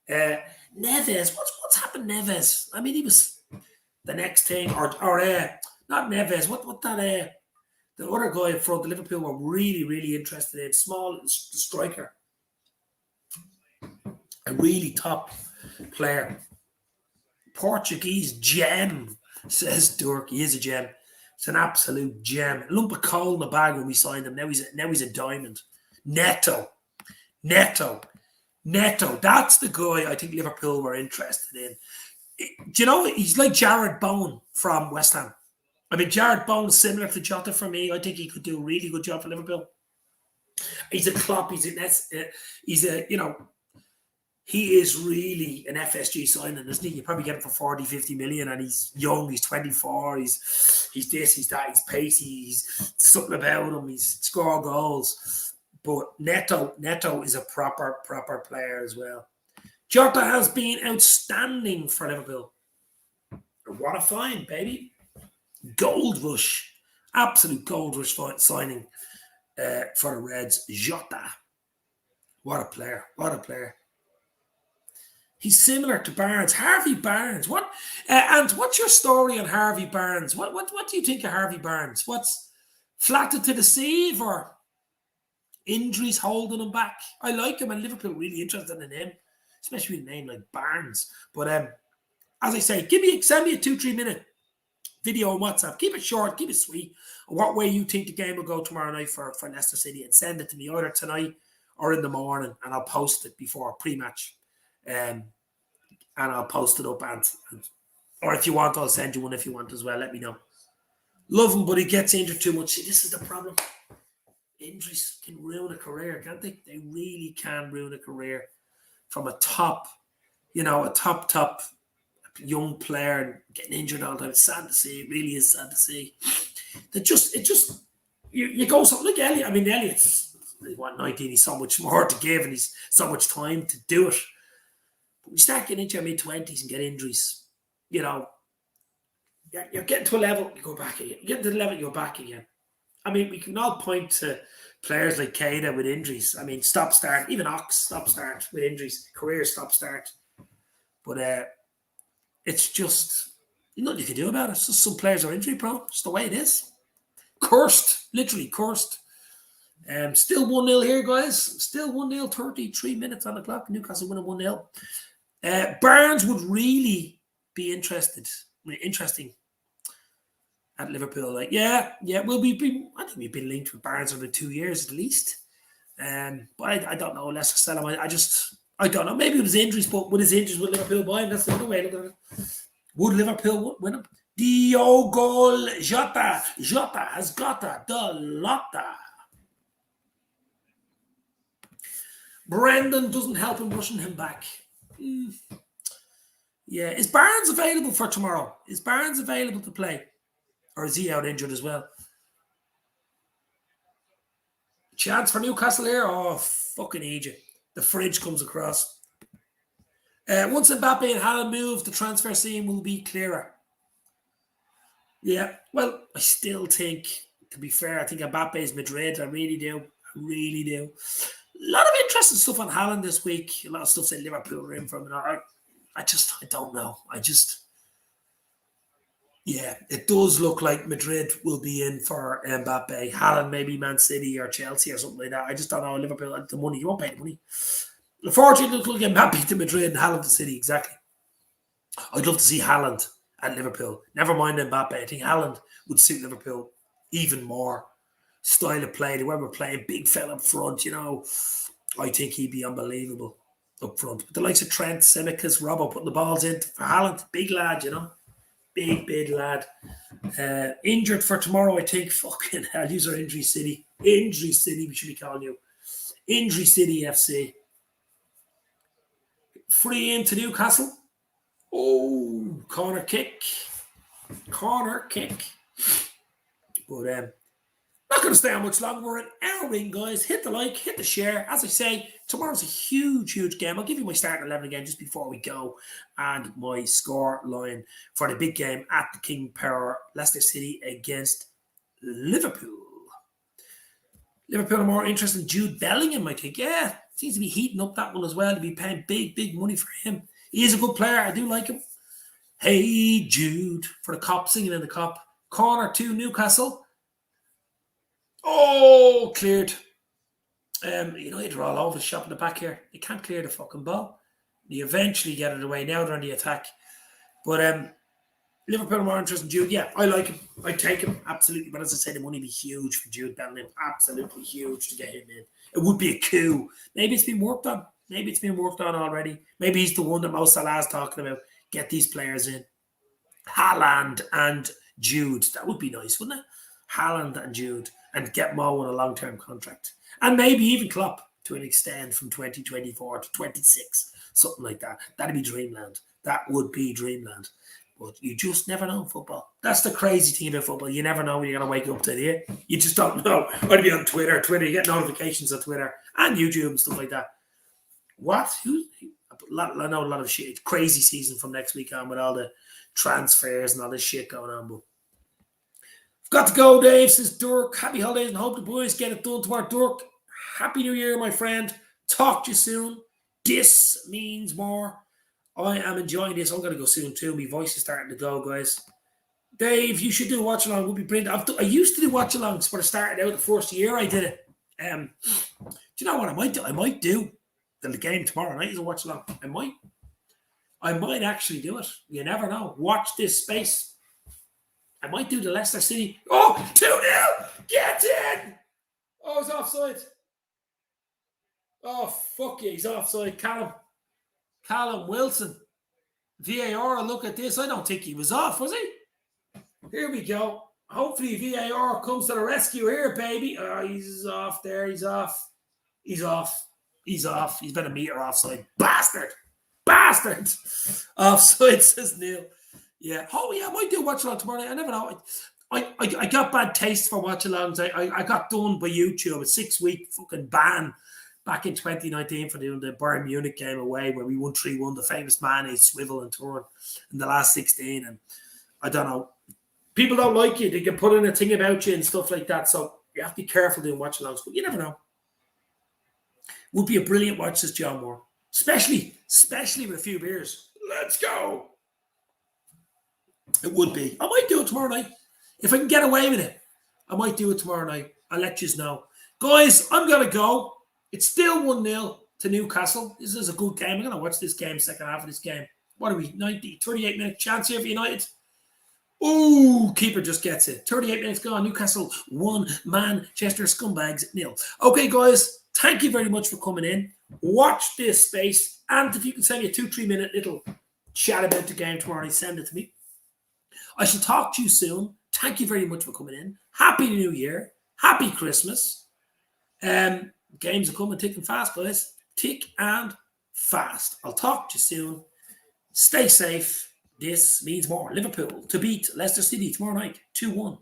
Neves, what's happened, Neves? I mean, he was the next thing, or not Neves. What that the other guy in front, the Liverpool were really interested in. Small striker, a really top player, Portuguese gem, says Dirk. He is a gem. It's an absolute gem. A lump of coal in the bag when we signed him. Now he's a diamond. Neto. That's the guy I think Liverpool were interested in. Do you know, he's like Jared Bowen from West Ham. I mean, Jared Bowen is similar to Jota for me. I think he could do a really good job for Liverpool. He's a Klopp. He's a he is really an FSG signing, isn't he? You probably get him for 40, 50 million, and he's young, he's 24, he's this, he's that, he's pacey, he's something about him, he's score goals. But Neto is a proper player as well. Jota has been outstanding for Liverpool. What a find, baby. Gold rush. Absolute gold rush signing for the Reds. Jota. What a player. He's similar to Barnes. Harvey Barnes. What? And what's your story on Harvey Barnes? What do you think of Harvey Barnes? What's flattered to deceive or injuries holding him back? I like him, and Liverpool really interested in him, especially with a name like Barnes. But as I say, send me a 2-3 minute video on WhatsApp. Keep it short, keep it sweet. What way you think the game will go tomorrow night for Leicester City, and send it to me either tonight or in the morning, and I'll post it before pre-match. And I'll post it up, or if you want, I'll send you one if you want as well. Let me know. Love him, but he gets injured too much. See, this is the problem. Injuries can ruin a career, can't they? They really can ruin a career from a top young player and getting injured all the time. It's sad to see. It really is sad to see. You go something like Elliot. I mean, Elliot's 19. He's so much more to give, and he's so much time to do it. But when you start getting into your mid-20s and get injuries, you're getting to a level, you go back again. You get to the level, you go back again. I mean, we can all point to players like Keita with injuries. I mean, stop-start. Even Ox, stop-start with injuries. Career stop-start. But it's just nothing you can do about it. It's just some players are injury-prone. It's the way it is. Cursed. Literally cursed. Still 1-0 here, guys. Still 1-0, 33 minutes on the clock. Newcastle winning 1-0. Barnes would really be interesting at Liverpool. I think we've been linked with Barnes over 2 years at least. But I don't know. Let's sell him. I don't know. Maybe with his injuries, but with his injuries, would Liverpool buy him? That's the other way to look at it. Would Liverpool win him? Diogo Jota. Jota has got the Lotta. Brendan doesn't help him rushing him back. Yeah. Is Barnes available for tomorrow? Is Barnes available to play? Or is he out injured as well? Chance for Newcastle here? Oh, fucking Egypt. The fridge comes across. Once Mbappe and Haaland move, the transfer scene will be clearer. Yeah, well, I still think, to be fair, I think Mbappe's Madrid. I really do. A lot of interesting stuff on Haaland this week. A lot of stuff saying Liverpool are in from it. I don't know. Yeah, it does look like Madrid will be in for Mbappe. Haaland, maybe Man City or Chelsea or something like that. I just don't know. Liverpool, the money, you won't pay the money. Unfortunately, look like Mbappe to Madrid and Haaland to City. Exactly. I'd love to see Haaland at Liverpool. Never mind Mbappe. I think Haaland would suit Liverpool even more. Style of play, the way we're playing, big fella up front, I think he'd be unbelievable up front. But the likes of Trent, Simicas, Robbo putting the balls in for Haaland, big lad, big lad. Injured for tomorrow, I think. Fucking hell, these are Injury City. Injury City, we should be calling you. Injury City FC. Free into Newcastle. Oh, corner kick. But not going to stay on much longer. We're an hour in, guys. Hit the like, hit the share. As I say, tomorrow's a huge game. I'll give you my starting 11 again just before we go, and my score line for the big game at the Kingpower, Leicester City against Liverpool. Liverpool are more interested in Jude Bellingham, I think. Yeah, seems to be heating up that one as well. To be paying big money for him. He is a good player. I do like him. Hey, Jude, for the cop, singing in the cop. Corner to Newcastle. Oh, cleared. United are all over the shop in the back here. They can't clear the fucking ball. They eventually get it away. Now they're on the attack. But Liverpool are more interested in Jude. Yeah, I like him. I take him, absolutely. But as I say, the money would be huge for Jude Bellingham. Absolutely huge to get him in. It would be a coup. Maybe it's been worked on. Maybe it's been worked on already. Maybe he's the one that Mo Salah's talking about. Get these players in. Haaland and Jude. That would be nice, wouldn't it? Haaland and Jude. And get Mo on a long-term contract. And maybe even Klopp to an extent from 2024 to 26. Something like that. That'd be dreamland. That would be dreamland. But you just never know in football. That's the crazy thing about football. You never know when you're going to wake up today. You just don't know. I'd be on Twitter. You get notifications on Twitter and YouTube and stuff like that. What? I know a lot of shit. Crazy season from next week on with all the transfers and all this shit going on. But I've got to go, Dave, says Dirk. Happy holidays and hope the boys get it done tomorrow. Dirk, happy New Year, my friend. Talk to you soon. This means more. I am enjoying this. I'm going to go soon too. My voice is starting to go, guys. Dave, you should do a watch along. It would be brilliant. I used to do watch alongs, but I started out the first year I did it. Do you know what I might do? I might do the game tomorrow night as a watch along. I might actually do it. You never know. Watch this space. I might do the Leicester City. Oh, 2-0. Get in. Oh, he's offside. Oh, fuck yeah. He's offside. Callum Wilson. VAR, look at this. I don't think he was off, was he? Here we go. Hopefully VAR comes to the rescue here, baby. Oh, he's off there. He's off. He's about a metre offside. Bastard. Offside, says Neil. Yeah. Oh, yeah, I might do watch along tomorrow night. I never know. I got bad taste for watch alongs. I got done by YouTube. A 6-week fucking ban back in 2019 for doing the Bayern Munich game away where we won 3-1, the famous Mane swivel and turn in the last 16. And I don't know. People don't like you. They can put in a thing about you and stuff like that. So you have to be careful doing watch alongs. But you never know. Would be a brilliant watch, says John Moore. Especially with a few beers. Let's go. It would be. I might do it tomorrow night. If I can get away with it, I might do it tomorrow night. I'll let you know. Guys, I'm going to go. It's still 1-0 to Newcastle. This is a good game. I'm going to watch this game, second half of this game. What are we, 38-minute chance here for United? Ooh, keeper just gets it. 38 minutes gone. Newcastle 1, Manchester Scumbags 0. Okay, guys, thank you very much for coming in. Watch this space. And if you can send me a 2-3 minute little chat about the game tomorrow, send it to me. I shall talk to you soon. Thank you very much for coming in. Happy New Year. Happy Christmas. Games are coming thick and fast, guys. Thick and fast. I'll talk to you soon. Stay safe. This means more. Liverpool to beat Leicester City tomorrow night. 2-1.